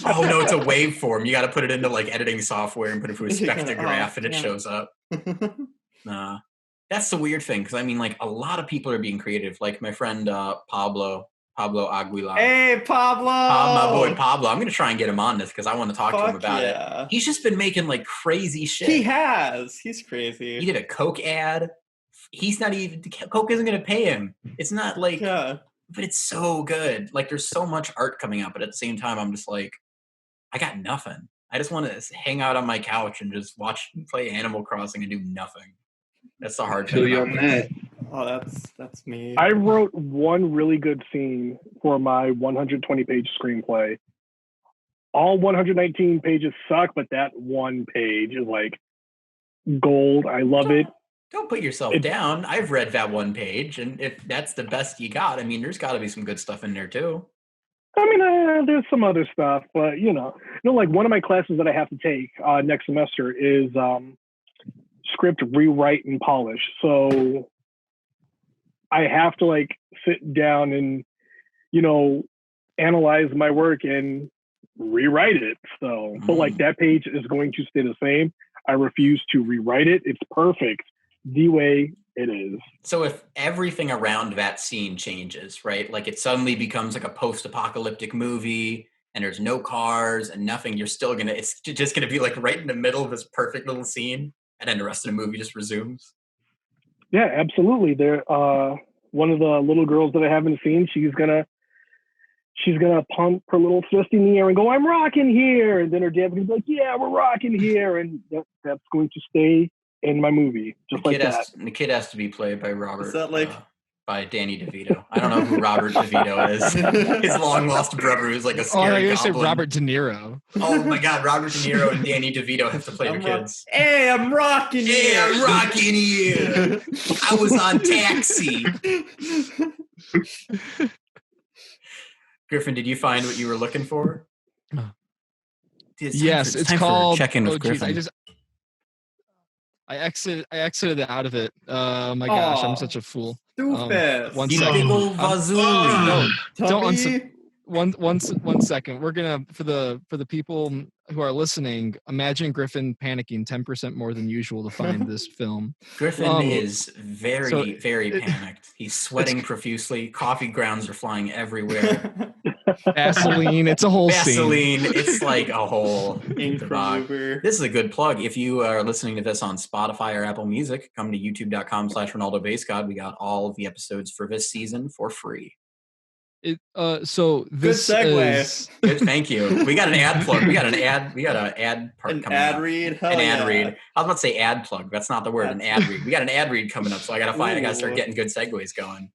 Oh no, it's a waveform. You got to put it into like editing software and put it through a spectrograph, and it yeah. shows up. Nah, that's the weird thing because I mean, like a lot of people are being creative. Like my friend Pablo Aguilar. Hey, Pablo. My boy Pablo. I'm gonna try and get him on this because I want to talk to him about yeah. it. He's just been making like crazy shit. He has. He's crazy. He did a Coke ad. He's not even Coke isn't gonna pay him. It's not like, Yeah. but it's so good. Like there's so much art coming out, but at the same time, I'm just like, I got nothing. I just want to hang out on my couch and just play Animal Crossing and do nothing. That's the hard Feel thing. you about on this. that. Oh, that's me. I wrote one really good scene for my 120-page screenplay. All 119 pages suck, but that one page is like gold. I love it. Don't put yourself down. I've read that one page, and if that's the best you got, I mean, there's got to be some good stuff in there too. I mean, there's some other stuff, but like one of my classes that I have to take next semester is script rewrite and polish. So I have to like sit down and, analyze my work and rewrite it. So, but like that page is going to stay the same. I refuse to rewrite it. It's perfect the way It is. So if everything around that scene changes, right? Like it suddenly becomes like a post-apocalyptic movie and there's no cars and nothing, it's just gonna be like right in the middle of this perfect little scene, and then the rest of the movie just resumes. Yeah, absolutely. There, one of the little girls that I haven't seen, she's gonna pump her little fist in the air and go, "I'm rocking here," and then her dad's gonna be like, "Yeah, we're rocking here," and that's going to stay in my movie, just like that. The kid has to be played by Robert. Is that like by Danny DeVito? I don't know who Robert DeVito is. His long lost brother who's like a scary Oh, I goblin. say Robert De Niro. Oh my God, Robert De Niro and Danny DeVito have to play the kids. Hey, I'm rocking here. Hey, I'm rocking here. I was on Taxi. Griffin, did you find what you were looking for? Yes, it's called. Check in with geez, Griffin. I exited out of it. My gosh, I'm such a fool. Doofus. One You second. big old Vazuli. No, don't Tubby. one second. We're gonna for the people who are listening. Imagine Griffin panicking 10% more than usual to find this film. Griffin is very panicked. He's sweating profusely. Coffee grounds are flying everywhere. Vaseline. It's a whole Vaseline. scene. It's like a whole Ink rock. remover. This is a good plug. If you are listening to this on Spotify or Apple Music, come to youtube.com/RonaldoBaseGod. We got all of the episodes for this season for free. So this segue. is Good, thank you. We got an ad plug. We got an ad part An coming ad up. read? Hell An ad yeah. read. I was about to say ad plug. That's not the word. An ad read. We got an ad read coming up, so I gotta start Ooh. getting good segues going.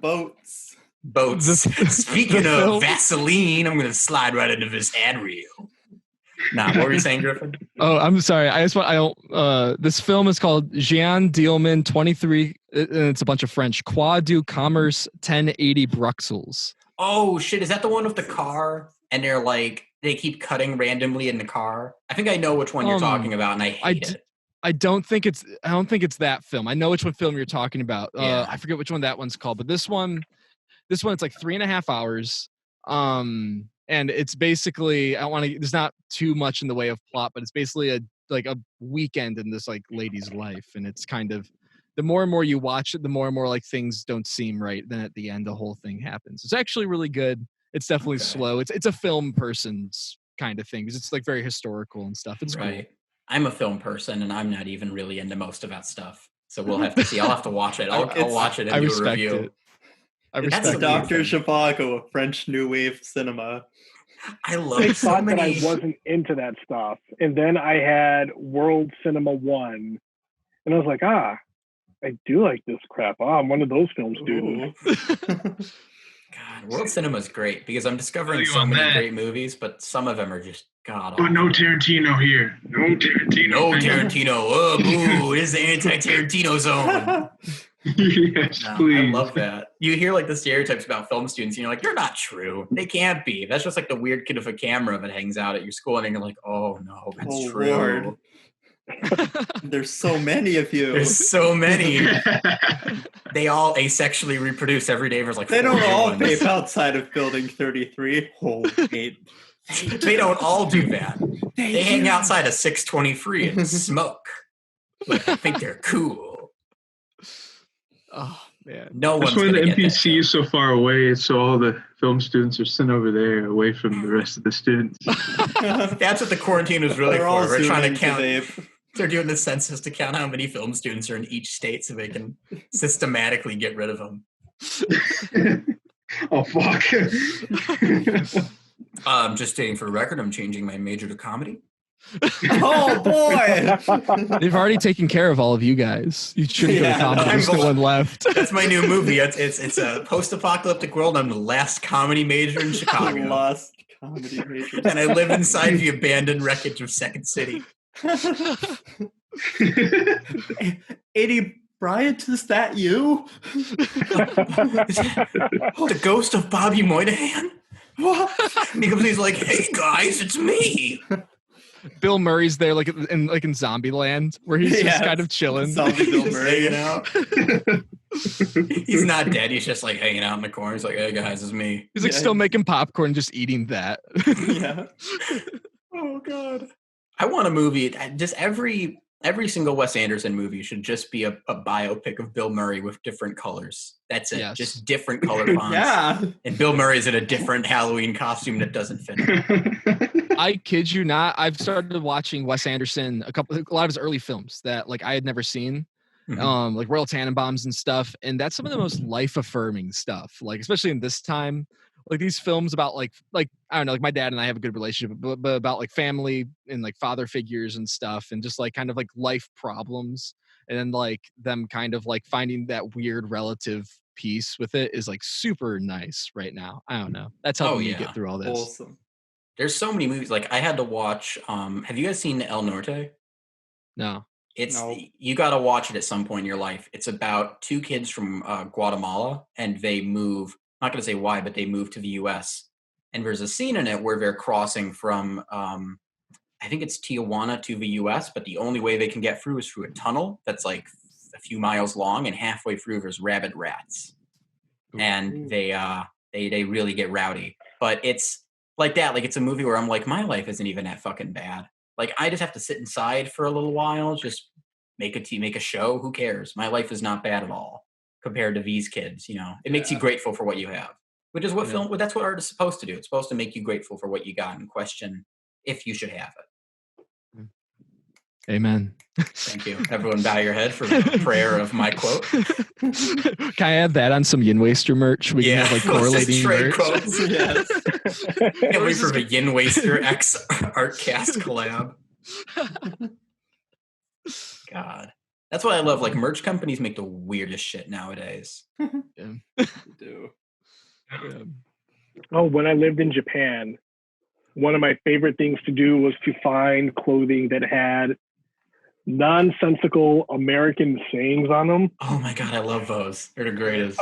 Boats. Boats. Speaking the of film- Vaseline, I'm gonna slide right into this ad reel. Nah, what were you saying, Griffin? Oh, I'm sorry. This film is called Jean Dielman 23, and it's a bunch of French. Quoi du commerce 1080 Bruxelles. Oh shit, is that the one with the car? And they keep cutting randomly in the car? I think I know which one you're talking about, and I hate it. I don't think it's that film. I know which one film you're talking about. Yeah. I forget which one that one's called, but this one it's like 3.5 hours. And it's basically, there's not too much in the way of plot, but it's basically a weekend in this like lady's life. And it's kind of, the more and more you watch it, the more and more like things don't seem right. Then at the end, the whole thing happens. It's actually really good. It's definitely slow. It's a film person's kind of thing because it's like very historical and stuff. It's Right. cool. I'm a film person, and I'm not even really into most of that stuff. So we'll have to see. I'll have to watch it. I'll watch it and I do a respect review. it. I It's respect a Dr. weird thing. Zhivago of French New Wave cinema. I I love so thought that I many. wasn't into that stuff. And then I had World Cinema 1. And I was like, I do like this crap. I'm one of those film students. God, world cinema is great because I'm discovering you so on many that. great movies, but some of them are just god But awful. no Tarantino here. No Tarantino. No thing. Tarantino. Oh, boo. It is the anti-Tarantino zone. Yes, No, please. I love that. You hear like the stereotypes about film students, and you're like, they're not true. They can't be. That's just like the weird kid with a camera that hangs out at your school, and you're like, oh no, that's Oh, true. Lord. There's so many of you. There's so many. They all asexually reproduce every day. There's like They don't 4 all ones. vape outside of Building 33. Oh, wait. They don't all do that. They hang outside of 623 and smoke. Like, I think they're cool. Oh man. No one's That's why the gonna get that NPC is so far away. So all the film students are sent over there, away from the rest of the students. That's what the quarantine was really They're all for. We're trying zooming to count. vape. They're doing the census to count how many film students are in each state so they can systematically get rid of them. Oh fuck! Just stating for the record, I'm changing my major to comedy. Oh, boy. They've already taken care of all of you guys. You shouldn't Yeah, go to comedy. There's no one left. That's my new movie. It's a post-apocalyptic world. I'm the last comedy major in Chicago. Lost comedy major. And I live inside the abandoned wreckage of Second City. 80 Bryant, is that you? The ghost of Bobby Moynihan? What? And he comes and he's like, hey guys, it's me. Bill Murray's there, like in Zombieland, where he's just kind of chilling. Zombie Bill Just Murray. hanging out. He's not dead. He's just like hanging out in the corner. He's like, hey guys, it's me. He's like Yeah. still making popcorn, just eating that. Yeah. Oh god. I want a movie. Just every Every single Wes Anderson movie should just be a biopic of Bill Murray with different colors. That's it. Yes. Just different color fonts. Yeah. And Bill Murray's in a different Halloween costume that doesn't fit him. I kid you not. I've started watching Wes Anderson, a lot of his early films that like I had never seen, like Royal Tenenbaums and stuff. And that's some of the most life affirming stuff. Like, especially in this time, like these films about like, I don't know, like my dad and I have a good relationship, but about like family and like father figures and stuff, and just like kind of like life problems, and then like them kind of like finding that weird relative piece with it is like super nice right now. I don't know. That's helping me get through all this. Awesome. There's so many movies. Like I had to watch. Have you guys seen El Norte? No. You got to watch it at some point in your life. It's about two kids from Guatemala, and they move. I'm not going to say why, but they moved to the U.S. And there's a scene in it where they're crossing from, I think it's Tijuana to the U.S., but the only way they can get through is through a tunnel that's like a few miles long, and halfway through there's rabid rats, and they really get rowdy. But it's like that. Like it's a movie where I'm like, my life isn't even that fucking bad. Like I just have to sit inside for a little while, just make a show. Who cares? My life is not bad at all compared to these kids. You know, it makes you grateful for what you have, which is what that's what art is supposed to do. It's supposed to make you grateful for what you got and question if you should have it. Amen. Thank you. Everyone bow your head for the prayer of my quote. Can I add that on some Yin Waster merch? We can have like correlating merch. Quotes. Yes. Can't wait for the Yin Waster X Artcast collab. God. That's why I love, like, merch companies make the weirdest shit nowadays. They do. Yeah. Oh, when I lived in Japan, one of my favorite things to do was to find clothing that had nonsensical American sayings on them. Oh my God, I love those. They're the greatest.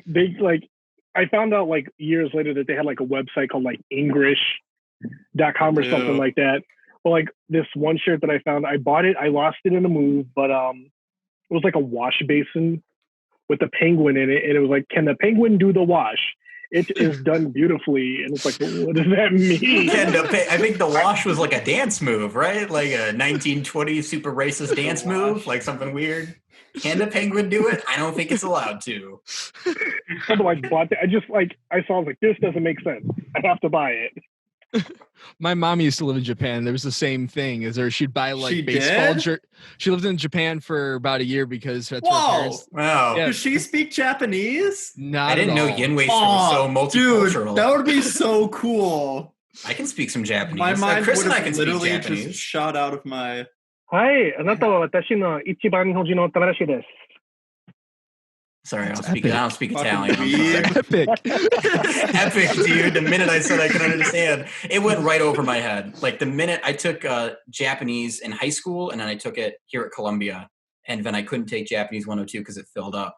They like, I found out like years later that they had like a website called like English.com or something like that. Well, like this one shirt that I found, I bought it, I lost it in a move, but it was like a wash basin with a penguin in it, and it was like, can the penguin do the wash? It is done beautifully, and it's like, what does that mean? I think the wash was like a dance move, right? Like a 1920s super racist dance move, like something weird. Can the penguin do it? I don't think it's allowed to. I like bought that. I saw, I was like, this doesn't make sense. I have to buy it. My mom used to live in Japan. There was the same thing. She'd buy like baseball jerseys. She lived in Japan for about a year because that's her parents. Wow. Yeah. Does she speak Japanese? Not I didn't know Yin Waster was so multicultural. Dude, that would be so cool. I can speak some Japanese. My mind Chris would and I have can speak literally Japanese. just shot out of my... はい、あなたは私の一番日本人の友達です。 Sorry, I That's don't speak Italian. I'm weeb. sorry. Epic. Epic, dude. The minute I said I could understand, it went right over my head. Like the minute I took Japanese in high school, and then I took it here at Columbia, and then I couldn't take Japanese 102 because it filled up.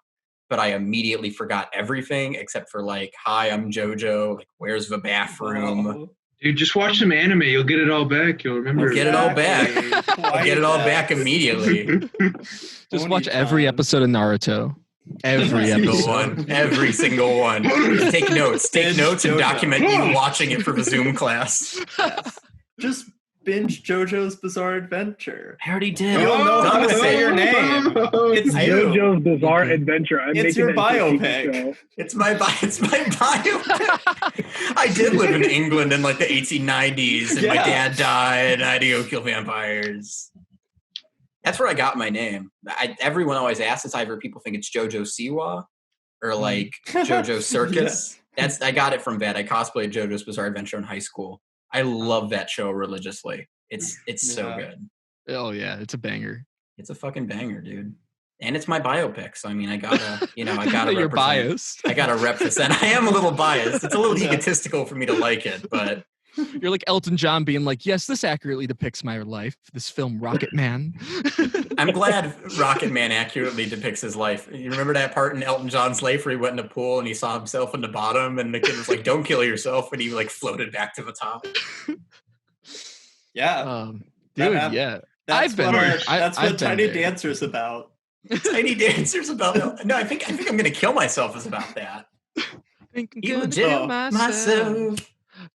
But I immediately forgot everything except for like, hi, I'm JoJo. Like, where's the bathroom? Dude, just watch some anime. You'll get it all back. You'll remember. I'll get it all back. Exactly. I'll get it all back immediately. Just watch every episode of Naruto. Every single episode. one. Every single one. Take notes. Take notes and document you watching it for the Zoom class. Yes. Just binge JoJo's Bizarre Adventure. I already did. You don't know how to say your name. It's you. JoJo's Bizarre Adventure. It's your biopic. It's my biopic. I did live in England in like the 1890s, and my dad died, and I had to go kill vampires. That's where I got my name. Everyone always asks this. Either people think it's JoJo Siwa or like JoJo Circus. I got it from that. I cosplayed JoJo's Bizarre Adventure in high school. I love that show religiously. It's so good. Oh yeah, it's a banger. It's a fucking banger, dude. And it's my biopic. So I mean, I gotta You're represent. biased. I gotta represent. I am a little biased. It's a little egotistical for me to like it, but You're like Elton John being like, yes, this accurately depicts my life. This film, Rocket Man. I'm glad Rocket Man accurately depicts his life. You remember that part in Elton John's life where he went in a pool and he saw himself in the bottom and the kid was like, don't kill yourself, and he like floated back to the top. Yeah. Dude, yeah. That's I've what been Tiny there. Dancer's about. Tiny Dancer's about no, I think I'm gonna kill myself is about that. Think I'm You gonna do kill myself.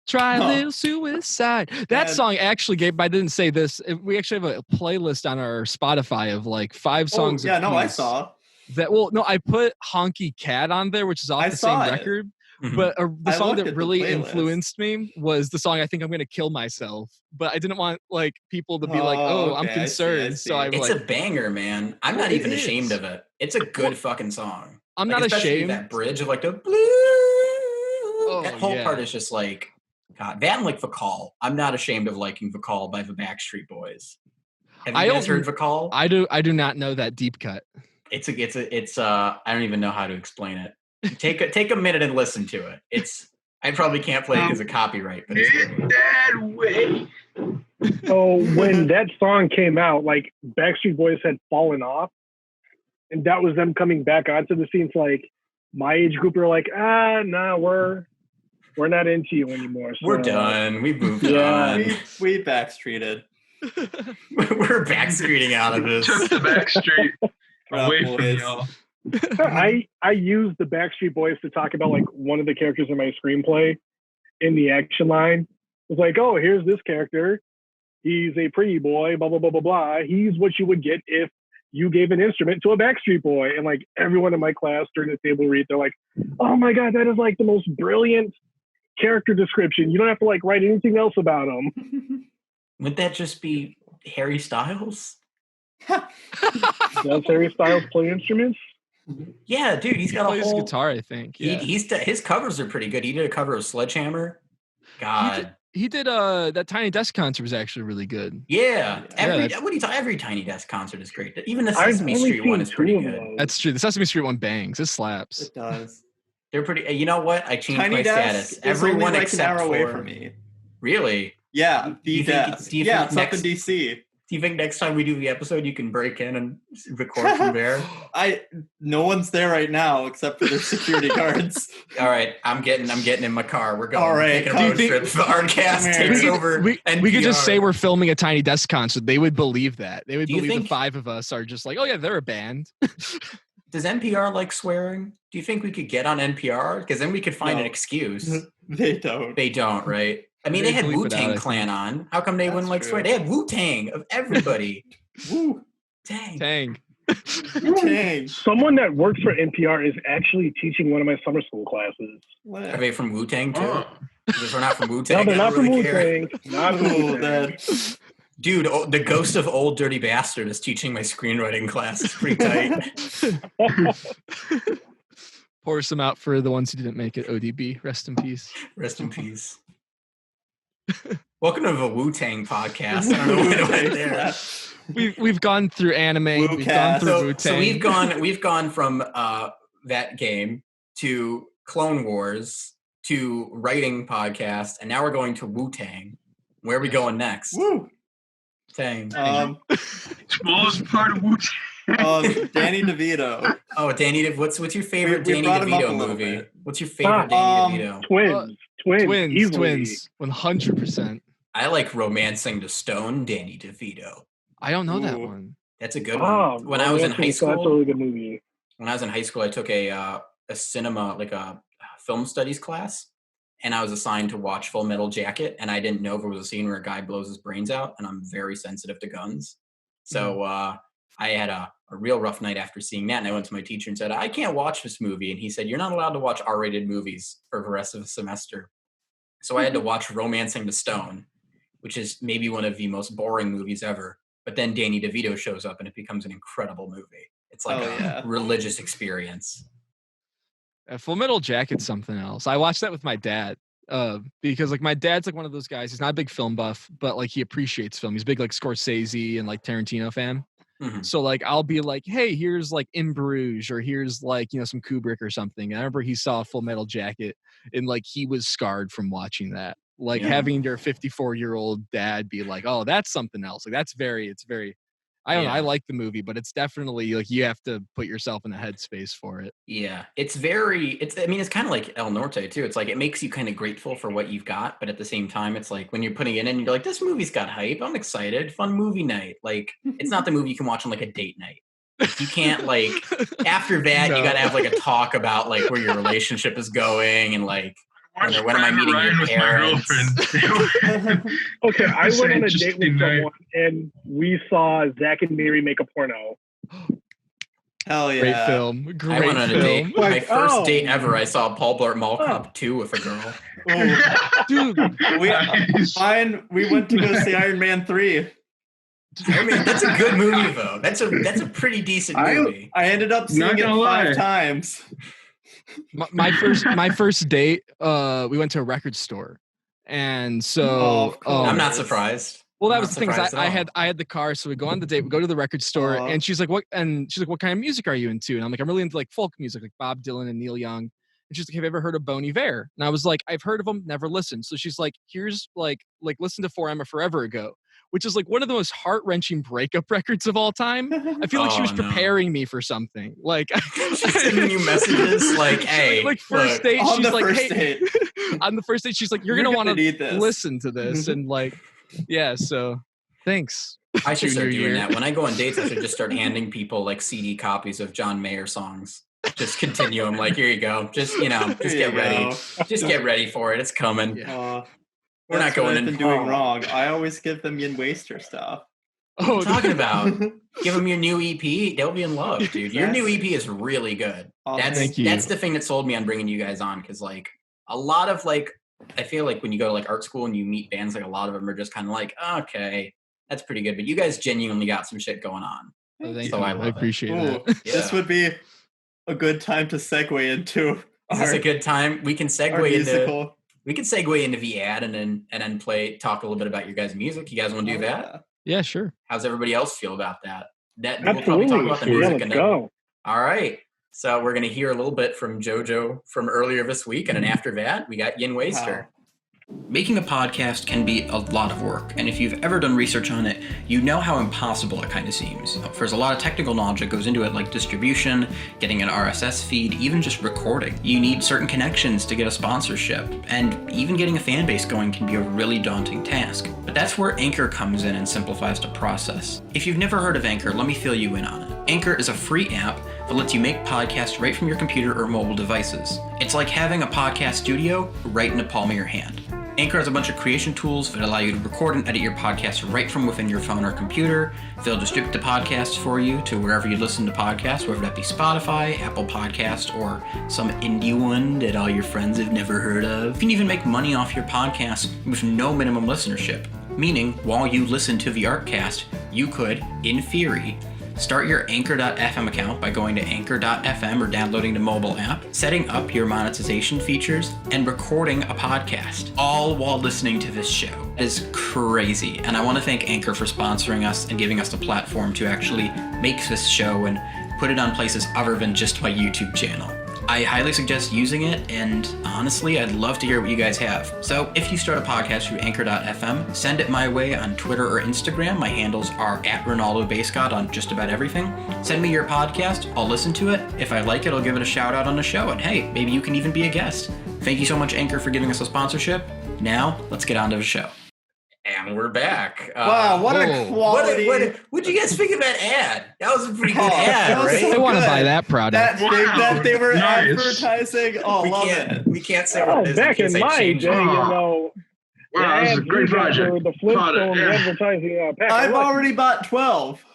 Try a Oh. little suicide. That Man. song actually, Gabe, I didn't say this. We actually have a playlist on our Spotify of like 5 songs. Oh, yeah, no, I apiece saw. that. Well, no, I put Honky Cat on there, which is off I the same saw it. record. Mhm. But the I song looked that at the really playlist. influenced me was the song I Think I'm Gonna Kill Myself. But I didn't want like people to be like, Oh, "Oh, I'm okay, I see, I concerned." So see. I'm It's like, a banger, man. I'm not It even ashamed is. of it. It's a good fucking song. I'm Like, not especially ashamed. that bridge of like the blue. That whole part is just like, God, that and like Vakal. I'm not ashamed of liking Vakal by the Backstreet Boys. Have you guys heard Vakal? I do not know that deep cut. It's I don't even know how to explain it. Take a minute and listen to it. I probably can't play it because of copyright, but it's great. that way. So when that song came out, like Backstreet Boys had fallen off, and that was them coming back onto the scene. It's like my age group are like, nah, we're not into you anymore. So, We're done. We've moved Yeah. on. We backstreeted. We're backstreeting out of this. Took the back street away from boys. y'all. I used the Backstreet Boys to talk about like one of the characters in my screenplay in the action line. It's like, oh, here's this character. He's a pretty boy, blah, blah, blah, blah, blah. He's what you would get if you gave an instrument to a Backstreet Boy. And like everyone in my class during the table read, they're like, oh my God, that is like the most brilliant character description. You don't have to like write anything else about him. Would that just be Harry Styles? Does Harry Styles play instruments? Yeah, dude, he's He got a plays whole guitar, I think. Yeah. His covers are pretty good. He did a cover of Sledgehammer. God. He did that Tiny Desk concert was actually really good. Yeah. Every that's- every Tiny Desk concert is great. Even the I've Sesame only Street one seen is pretty 2 of good. those. That's true. The Sesame Street one bangs. It slaps. It does. They're pretty. You know what? I changed Tiny my Desk status. is Everyone only like except an hour away for from me. Really. Yeah, Do you the think- desk. do you Yeah, think it's up in next- DC. Do you think next time we do the episode, you can break in and record from there? No one's there right now except for their security guards. All right, I'm getting in my car. We're going. All right, Taking a come road here. trip. The Artcast Come takes here. over. We could just NPR. say we're filming a Tiny Desk concert. They would believe that. They would Do you believe think- the 5 of us are just like, oh yeah, they're a band. Does NPR like swearing? Do you think we could get on NPR? Because then we could find an No. excuse. They don't. They don't, right? I mean, They they had bleep it out, Wu-Tang I Clan on. How come they That's wouldn't like true. swear? They had Wu-Tang of everybody. Woo, Tang. Dang. Dang. Someone that works for NPR is actually teaching one of my summer school classes. Are they from Wu-Tang too? Oh. Because we're not from Wu-Tang. No, they're I not don't from really care. Wu-Tang. Not from Ooh, Wu-Tang. that- Dude, the ghost of Old Dirty Bastard is teaching my screenwriting class. It's pretty tight. Pour some out for the ones who didn't make it. ODB, rest in peace. Rest in peace. Welcome to the Wu-Tang podcast. I don't know what it went there. We've gone through anime. We've gone Wu-cast. through Wu-Tang. So we've gone from that game to Clone Wars to writing podcast, and now we're going to Wu-Tang. Where are we going next? Woo. Tang. Smallest part of Wu-Tang. Danny DeVito. Oh, Danny, what's your favorite We Danny brought him up a DeVito little movie? bit. What's your favorite Danny DeVito? Twins, easily. 100%. I like Romancing the Stone, Danny DeVito. I don't know that Ooh. one. That's a good Oh, one. When I was in high that's a school, really good movie. I took a cinema, like a film studies class, and I was assigned to watch Full Metal Jacket, and I didn't know if it was a scene where a guy blows his brains out, and I'm very sensitive to guns. So I had a real rough night after seeing that, and I went to my teacher and said, I can't watch this movie. And he said, you're not allowed to watch R-rated movies for the rest of the semester. So I had to watch Romancing the Stone, which is maybe one of the most boring movies ever. But then Danny DeVito shows up, and it becomes an incredible movie. It's like a religious experience. Full Metal Jacket's something else. I watched that with my dad because like my dad's like one of those guys. He's not a big film buff, but like he appreciates film. He's a big like Scorsese and like Tarantino fan. Mm-hmm. So like I'll be like, hey, here's like In Bruges, or here's like, you know, some Kubrick or something. And I remember he saw Full Metal Jacket, and like he was scarred from watching that. Like having your 54-year-old dad be like, oh, that's something else. Like it's very, I don't know. I like the movie, but it's definitely like you have to put yourself in a headspace for it. Yeah, it's kind of like El Norte too. It's like it makes you kind of grateful for what you've got, but at the same time, it's like when you're putting it in, you're like, this movie's got hype. I'm excited. Fun movie night. Like it's not the movie you can watch on like a date night. You can't like after that, you got to have like a talk about like where your relationship is going and like Watch when am I meeting Ryan your with parents? my girlfriend. Okay, I It's went an on a date interesting with night. someone, and we saw Zach and Mary make a porno. Hell yeah. Great film. Great I went on a film. date. My Like, first oh. date ever. I saw Paul Blart Mall Cop 2 with a girl. Ooh, Dude, Nice. mine, we went to go see Iron Man 3. I mean, that's a good movie though. That's a pretty decent movie. I ended up seeing Not it gonna 5 lie. times. my first date, we went to a record store, and Oh, so of course. I'm not surprised. well, that I'm was not the thing. Is surprised at all. I had the car, so we go on the date. We go to the record store, Aw. and she's like, "What?" And she's like, "What kind of music are you into?" And I'm like, "I'm really into like folk music, like Bob Dylan and Neil Young." And she's like, "Have you ever heard of Bon Iver?" And I was like, "I've heard of them, never listened." So she's like, "Here's like listen to For Emma Forever Ago," which is like one of the most heart wrenching breakup records of all time. I feel like she was Oh, no. preparing me for something. Like She's sending you messages like, "Hey, like first look, date, On she's the like, first "Hey," date. on the first date, she's like, "You're You're gonna gonna want to need this. listen to this," and like, yeah. So thanks. I should start Junior doing year. that. When I go on dates, I should just start handing people like CD copies of John Mayer songs. Just continue them. Like, here you go. Just just Here get you ready. go. Just get ready for it. It's coming. Yeah. We're not That's what going I've in. been doing Oh. wrong. I always give them Yin Waster stuff. What are you talking about? Oh, Give them your new EP. They'll be in love, dude. Your new EP is really good. That's thank you. that's the thing that sold me on bringing you guys on, because like a lot of like I feel like when you go to like art school and you meet bands, like a lot of them are just kind of like, okay, that's pretty good. But you guys genuinely got some shit going on. Thank So you. I I love it. appreciate Ooh, that. this Yeah. would be a good time to segue into Is this a good time? We can our segue into musical. the ad and then talk a little bit about your guys' music. You guys want to do Oh, that? yeah. Yeah, sure. How's everybody else feel about that? We'll probably Absolutely. talk about the Yeah, music let's and then go. all right. So we're gonna hear a little bit from JoJo from earlier this week, and then after that, we got Yin Waster. Making a podcast can be a lot of work, and if you've ever done research on it, you know how impossible it kind of seems. There's a lot of technical knowledge that goes into it, like distribution, getting an RSS feed, even just recording. You need certain connections to get a sponsorship, and even getting a fan base going can be a really daunting task. But that's where Anchor comes in and simplifies the process. If you've never heard of Anchor, let me fill you in on it. Anchor is a free app that lets you make podcasts right from your computer or mobile devices. It's like having a podcast studio right in the palm of your hand. Anchor has a bunch of creation tools that allow you to record and edit your podcast right from within your phone or computer. They'll distribute the podcasts for you to wherever you listen to podcasts, whether that be Spotify, Apple Podcasts, or some indie one that all your friends have never heard of. You can even make money off your podcast with no minimum listenership. Meaning, while you listen to the Artcast, you could, in theory, start your Anchor.fm account by going to Anchor.fm or downloading the mobile app, setting up your monetization features, and recording a podcast, all while listening to this show. It is crazy, and I want to thank Anchor for sponsoring us and giving us the platform to actually make this show and put it on places other than just my YouTube channel. I highly suggest using it, and honestly, I'd love to hear what you guys have. So if you start a podcast through Anchor.fm, send it my way on Twitter or Instagram. My handles are @RonaldoBaseGod on just about everything. Send me your podcast. I'll listen to it. If I like it, I'll give it a shout out on the show, and hey, maybe you can even be a guest. Thank you so much, Anchor, for giving us a sponsorship. Now, let's get on to the show. And we're back. Wow, what a whoa. quality. What'd you guys think of that ad? That was a pretty good Oh, ad, that was right? so I want to good. buy that product. that they were Nice. advertising. Oh, love it. we can't say what Oh, it is. back case in I my change day, it. you Oh. know, Wow, this is a the great ads project. were the Thought it, Flintstones yeah. advertising pack of I've Lucky. already bought 12.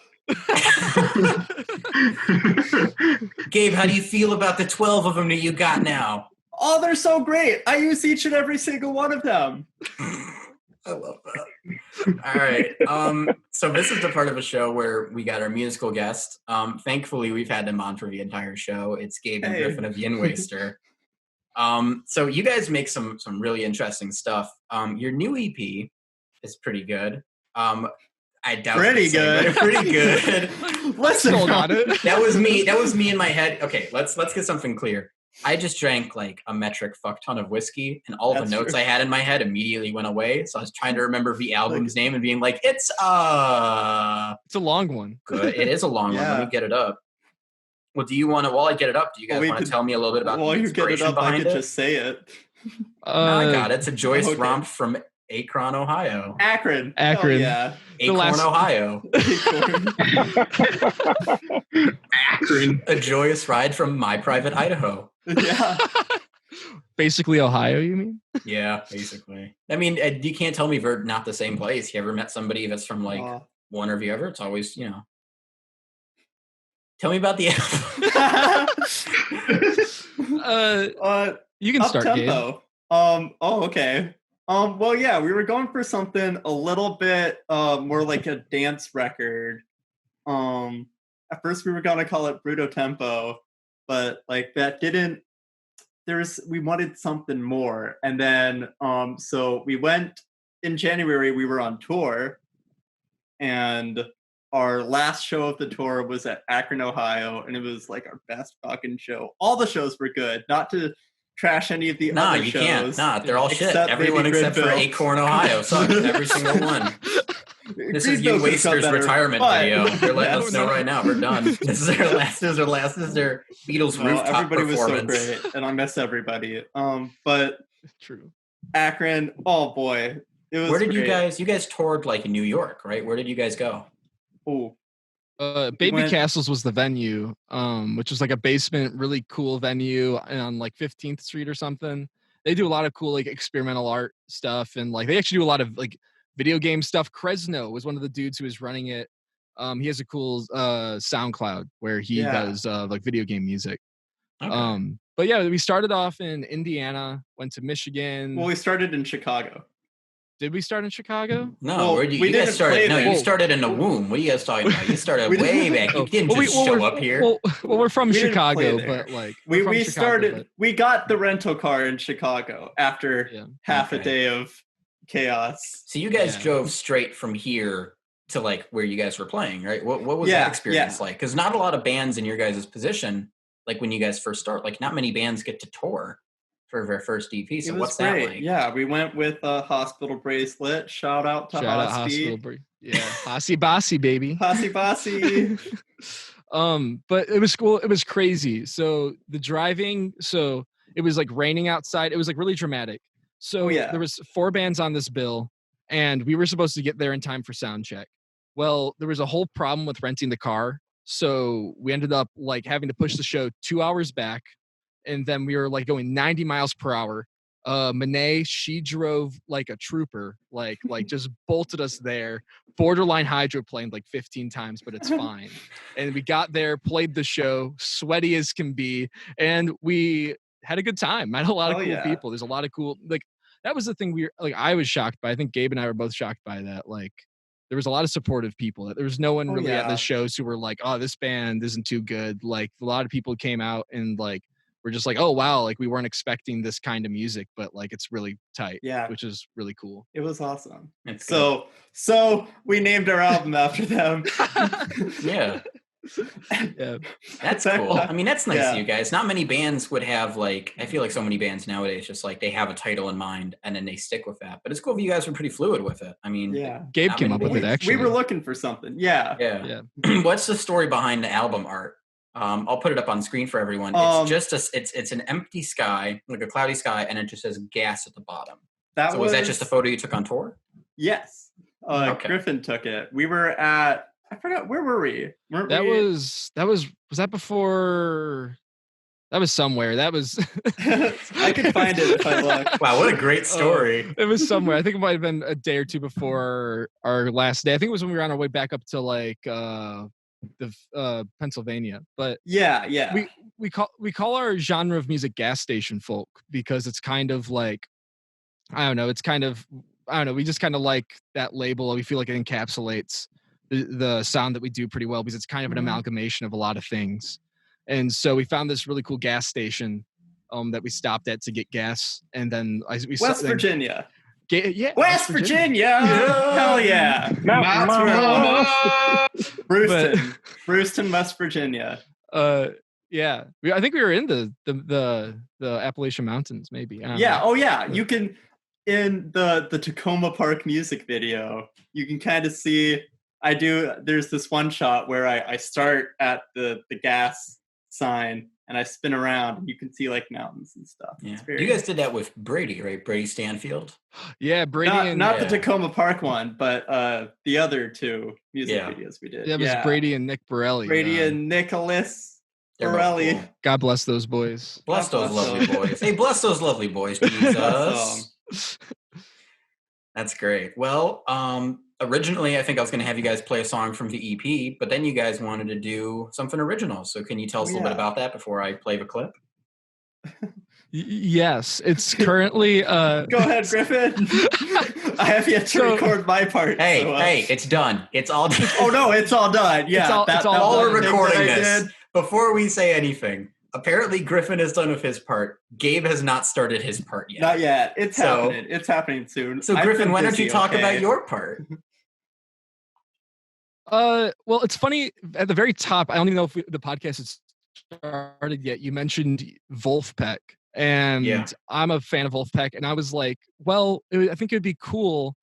Gabe, how do you feel about the 12 of them that you got now? Oh, they're so great. I use each and every single one of them. I love that. All right. So this is the part of the show where we got our musical guest. Thankfully, we've had them on for the entire show. It's Gabe and Hey. Griffin of Yin Waster. So you guys make some really interesting stuff. Your new EP is pretty good. I doubt Pretty it's the same, but good. pretty good. Listen, Still got it. That was me in my head. Okay, let's get something clear. I just drank like a metric fuck ton of whiskey, and all That's the notes true. I had in my head immediately went away. So I was trying to remember the album's name and being like, it's It's a long one. good. It is a long one. Let Yeah. me get it up. Well, do you want to? While I get it up, do you guys Well, we want to could- tell me a little bit about while the you get it inspiration up, I behind could it? just say it. No, I got it. It's a joyous okay. romp from Akron, Ohio. Akron. Akron. Hell yeah. Acorn, last- Ohio. Acorn. Akron. A joyous ride from my private Idaho. Yeah. Basically Ohio, you mean? Yeah, basically. I mean, you can't tell me we're not the same place. You ever met somebody that's from like one or the other? It's always, Tell me about the You can start, Gabe. Okay. Well, yeah, we were going for something a little bit more like a dance record. At first we were gonna call it Bruto Tempo, but like that didn't. We wanted something more, and then so we went in January. We were on tour, and our last show of the tour was at Akron, Ohio, and it was like our best fucking show. All the shows were good. Not to trash any of the other shows. No, you can't. They're all shit. Everyone except for Akron, Ohio sucks. Every single one. This is Yin Waster's retirement video. They're letting us know right now. We're done. This is their last. This is their Beatles rooftop everybody performance. Was so great, and I miss everybody. But true. Akron. Oh boy, it was. Where did great. you guys toured like in New York, right? Where did you guys go? Oh. Baby Castles was the venue, which was like a basement, really cool venue on like 15th Street or something. They do a lot of cool like experimental art stuff, and like they actually do a lot of like video game stuff. Kresno was one of the dudes who was running it. He has a cool SoundCloud where he does like video game music. Okay. But yeah, we started off in Indiana, went to Michigan. Well, we started in Chicago. Did we start in Chicago? No, where you guys started? No, you started in the womb. What are you guys talking about? You started way back. You didn't just show up here. Well, we're from Chicago, but like we started. We got the rental car in Chicago after half a day of chaos. So you guys drove straight from here to like where you guys were playing, right? What was that experience like? Because not a lot of bands in your guys' position, like when you guys first start, like not many bands get to tour for their first EP. So what's that like? Yeah, we went with a Hospital Bracelet. Shout out to Hospital. Hossie Bossy, baby. Hossie Bossy. But it was cool. It was crazy. So the driving, so it was like raining outside. It was like really dramatic. So there was 4 bands on this bill, and we were supposed to get there in time for sound check. Well, there was a whole problem with renting the car. So we ended up like having to push the show 2 hours back. And then we were like going 90 miles per hour. Monet, she drove like a trooper, like just bolted us there. Borderline hydroplaned like 15 times, but it's fine. And we got there, played the show, sweaty as can be, and we had a good time. Met a lot of cool people. There's a lot of cool, like that was the thing I was shocked by. I think Gabe and I were both shocked by that. Like there was a lot of supportive people. There was no one really at the shows who were like, oh, this band isn't too good. Like a lot of people came out and like we're just like, oh wow, like we weren't expecting this kind of music, but like it's really tight. Yeah, which is really cool. It was awesome. So we named our album after them. Yeah. That's cool. I mean, that's nice of you guys. Not many bands would have like, I feel like so many bands nowadays just like they have a title in mind and then they stick with that. But it's cool if you guys were pretty fluid with it. I mean, Gabe came up with it actually. We were looking for something. Yeah. What's the story behind the album art? I'll put it up on screen for everyone. It's just it's an empty sky, like a cloudy sky, and it just says gas at the bottom. Was that just a photo you took on tour? Yes. Griffin took it. We were at, I forgot, where were we? Was that before? That was somewhere. That was. I could find it if I look. Wow, what a great story! It was somewhere. I think it might have been a day or two before our last day. I think it was when we were on our way back up to like Pennsylvania. But we call our genre of music gas station folk because it's kind of like, I don't know. We just kind of like that label. We feel like it encapsulates the sound that we do pretty well because it's kind of an amalgamation of a lot of things. And so we found this really cool gas station that we stopped at to get gas. And then West Virginia. West Virginia. Hell yeah. Brewston, West Virginia. I think we were in the Appalachian Mountains, maybe. You can, in the Tacoma Park music video, you can kind of see, there's this one shot where I start at the gas sign and I spin around and you can see like mountains and stuff. Yeah. You guys did that with Brady, right? Brady Stanfield. Yeah, Brady. Not the Tacoma Park one, but the other 2 music videos we did. That was Brady and Nick Borelli. Brady and Nicholas. They're both Morelli. cool. God bless those boys. Bless God those bless lovely them. boys. Hey, bless those lovely boys, Jesus. That's great. Well, originally I think I was going to have you guys play a song from the EP, but then you guys wanted to do something original. So can you tell us a little bit about that before I play the clip? Yes, it's currently. Go ahead, Griffin. I have yet to record my part. Hey, it's done. It's all done. Oh no, it's all done. Yeah, it's all While done. we're recording thing that I this, did. before we say anything, apparently Griffin is done with his part. Gabe has not started his part yet. Not yet. It's So- happening. It's happening soon. So I've Griffin, been why don't you busy, talk okay? about your part? Well, it's funny at the very top. I don't even know if the podcast has started yet. You mentioned Wolfpack, and Yeah. I'm a fan of Wolfpack, and I was like, well, I think it'd be cool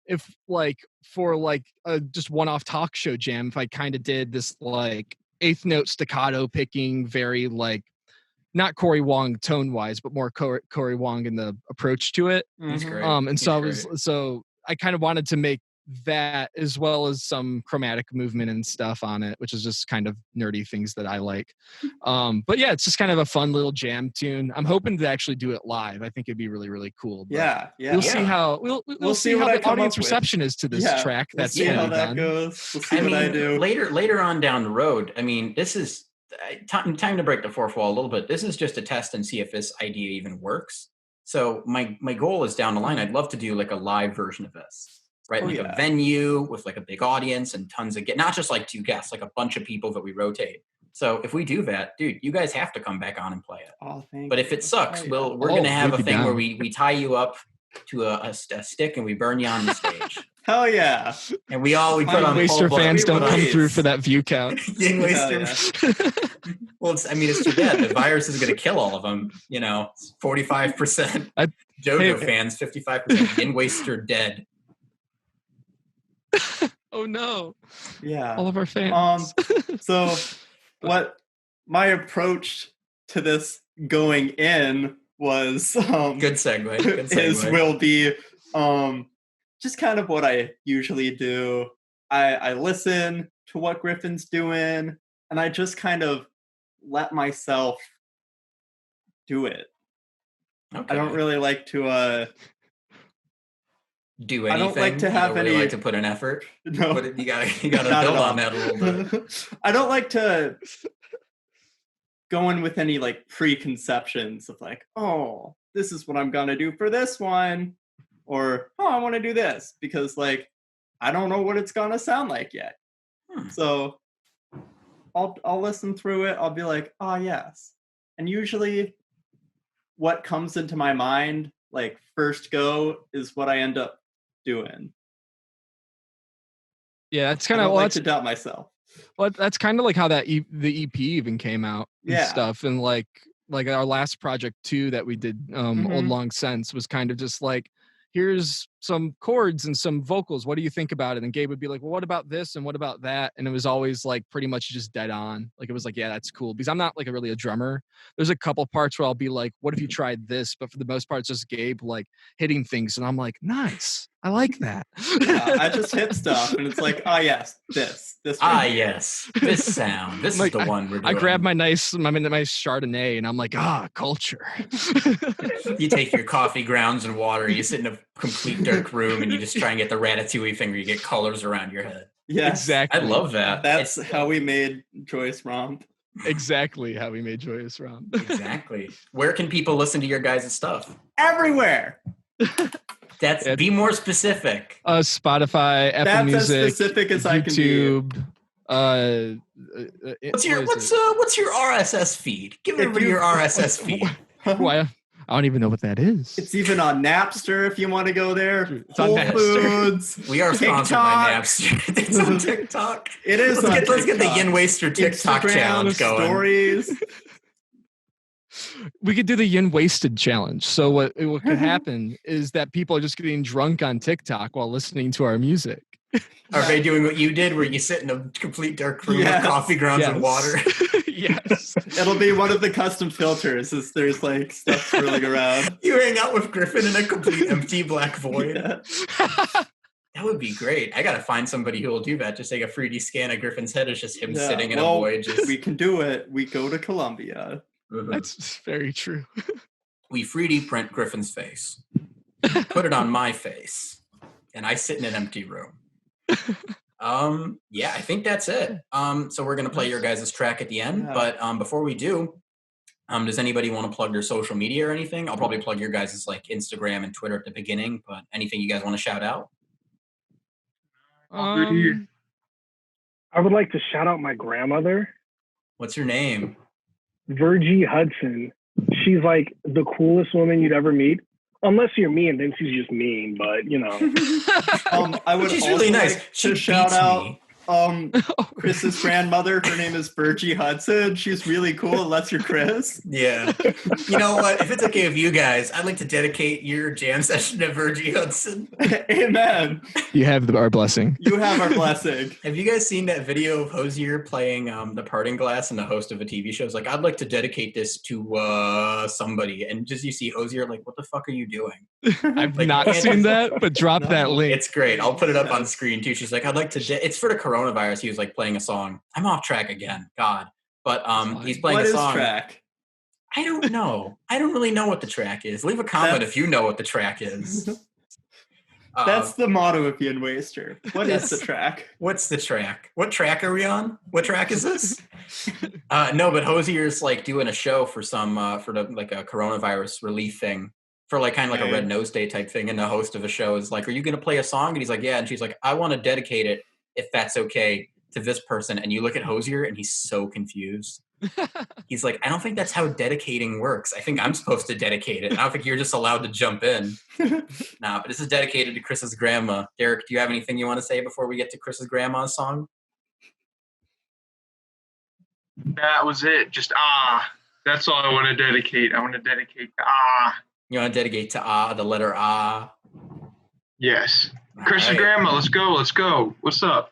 if, like, for like a just one-off talk show jam, if I kind of did this like eighth note staccato picking, very like not Corey Wong tone-wise, but more Corey Wong in the approach to it. He's Mhm. great. And He's so great. I kind of wanted to make that as well as some chromatic movement and stuff on it, which is just kind of nerdy things that I like. But yeah, it's just kind of a fun little jam tune. I'm hoping to actually do it live. I think it'd be really, really cool. But Yeah. we'll see how we'll see what how I the come audience up with. reception is to this Yeah, track. We'll That's see how gonna be that done. goes. We'll see I what I mean, do. later on down the road, I mean, this is time to break the fourth wall a little bit. This is just a test and see if this idea even works. So my goal is down the line, I'd love to do like a live version of this, right? Oh, Like yeah. a venue with like a big audience and tons of not just like 2 guests, like a bunch of people that we rotate. So if we do that, dude, you guys have to come back on and play it. Oh, thank But if you. it sucks, Oh, yeah. we're gonna have we'd a be thing where down. we tie you up to a stick and we burn you on the stage. Hell yeah. And we put Yin on Waster pole fans don't come Please. through for that view count. Yin Hell Waster. Well, it's too bad. The virus is going to kill all of them. 45% JoJo fans, 55% Yin Waster dead. Oh no! Yeah. All of our fans. So what my approach to this going in was Good segue. Good segue. will be just kind of what I usually do. I listen to what Griffin's doing and I just kind of let myself do it. Okay. I don't really like to do I anything. don't like to You have don't really any- like to put an effort. no. But you gotta Not at build all. on that a little bit. I don't like to go in with any like preconceptions of like, oh, this is what I'm gonna do for this one, or oh, I want to do this because like I don't know what it's gonna sound like yet. So I'll listen through it. I'll be like, oh yes, and usually what comes into my mind like first go is what I end up doing. Yeah, that's I kind don't of like to doubt myself. well, that's kind of like how the EP even came out and Yeah. stuff, and like our last project too that we did Old Mhm. Long Sense was kind of just like, here's some chords and some vocals. What do you think about it? And Gabe would be like, well, what about this and what about that? And it was always like pretty much just dead on. Like it was like, yeah, that's cool because I'm not like really a drummer. There's a couple parts where I'll be like, what if you tried this? But for the most part, it's just Gabe like hitting things, and I'm like, nice, I like that. Yeah, I just hit stuff and it's like, oh yes, this Ah, right here. yes. This sound. This Like, is the one we're doing. I grab my nice Chardonnay, and I'm like, culture. You take your coffee grounds and water, you sit in a complete dark room, and you just try and get the ratatouille thing where you get colors around your head. Yes, Exactly. I love that. that's It's- how we made Joyce Romp. Exactly how we made Joyous Rom. Exactly. Where can people listen to your guys' stuff? Everywhere. Be more specific. Spotify, Apple That's Music, as specific as I can be. YouTube. What's your RSS feed? Give If everybody you- your RSS feed. Why? I don't even know what that is. It's even on Napster if you want to go there. It's on Whole Napster. Foods. We are sponsored by TikTok. Napster. It's on TikTok. It is. Let's on get the TikTok. Yin Waster TikTok Instagram challenge going. Stories. We could do the Yin Wasted challenge. So what could happen is that people are just getting drunk on TikTok while listening to our music. Are they doing what you did, where you sit in a complete dark room Yes. with coffee grounds and water? Yes. It'll be one of the custom filters. As there's like stuff swirling around. You hang out with Griffin in a complete empty black void. Yeah. That That would be great. I gotta find somebody who will do that. Just take a 3D scan of Griffin's head. It's just him sitting in a void. Just... We can do it. We go to Columbia. That's very true. We 3D print Griffin's face, put it on my face, and I sit in an empty room. Yeah, I think that's it. So we're gonna play your guys' track at the end, but before we do, does anybody want to plug their social media or anything? I'll probably plug your guys' like Instagram and Twitter at the beginning, but anything you guys want to shout out? Good here. I would like to shout out my grandmother, What's your name? Virgie Hudson. She's like the coolest woman you'd ever meet. Unless you're mean, then she's just mean, but you know. I would She's also really nice. like She to shout beats out me. Chris's grandmother. Her name is Virgie Hudson. She's really cool. Unless you're Chris. Yeah. You know what? If it's okay with you guys, I'd like to dedicate your jam session to Virgie Hudson. Amen. You have our blessing. You have our blessing. Have you guys seen that video of Hosier playing the parting glass and the host of a TV show is like, I'd like to dedicate this to somebody. And just you see Hosier like, what the fuck are you doing? I've Like, not seen that, but drop that link. It's great. I'll put it up on screen too. She's like, I'd like to, it's for the coronavirus. He was like playing a song. I'm off track again. God. But he's playing What a is song. track? I don't know. I don't really know what the track is. Leave a comment if you know what the track is. That's the motto of Yin Waster. What is the track? What's the track? What track are we on? What track is this? No, but Hosier's like doing a show for some for the like a coronavirus relief thing for like kind of like a Red Nose Day type thing. And the host of the show is like, "Are you going to play a song?" And he's like, "Yeah." And she's like, "I want to dedicate it, if that's okay, to this person." And you look at Hosier and he's so confused. He's like, "I don't think that's how dedicating works. I think I'm supposed to dedicate it. I don't think you're just allowed to jump in." Nah, but this is dedicated to Chris's grandma. Derek, do you have anything you want to say before we get to Chris's grandma's song? That was it. Just that's all I want to dedicate. I want to dedicate to You want to dedicate to the letter Yes. All Chris's right. grandma, let's go. What's up?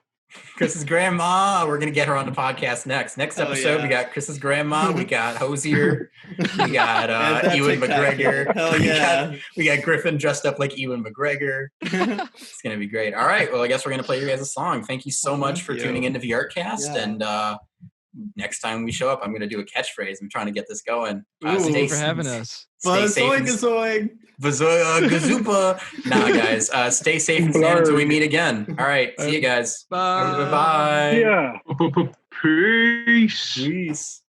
Chris's grandma. We're gonna get her on the podcast next. Next episode, we got Chris's grandma. We got Hosier. We got Ewan McGregor. Hell yeah. We got Griffin dressed up like Ewan McGregor. It's gonna be great. All right. Well, I guess we're gonna play you guys a song. Thank you so much for tuning into the Artcast. Yeah. And next time we show up, I'm gonna do a catchphrase. I'm trying to get this going. Thank you for having us. Stay safe. Gazoing. Gazoopa. Nah, guys. Stay safe and sound until we meet again. All right. See you guys. Bye. Bye. Yeah. Peace. Peace.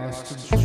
Lost in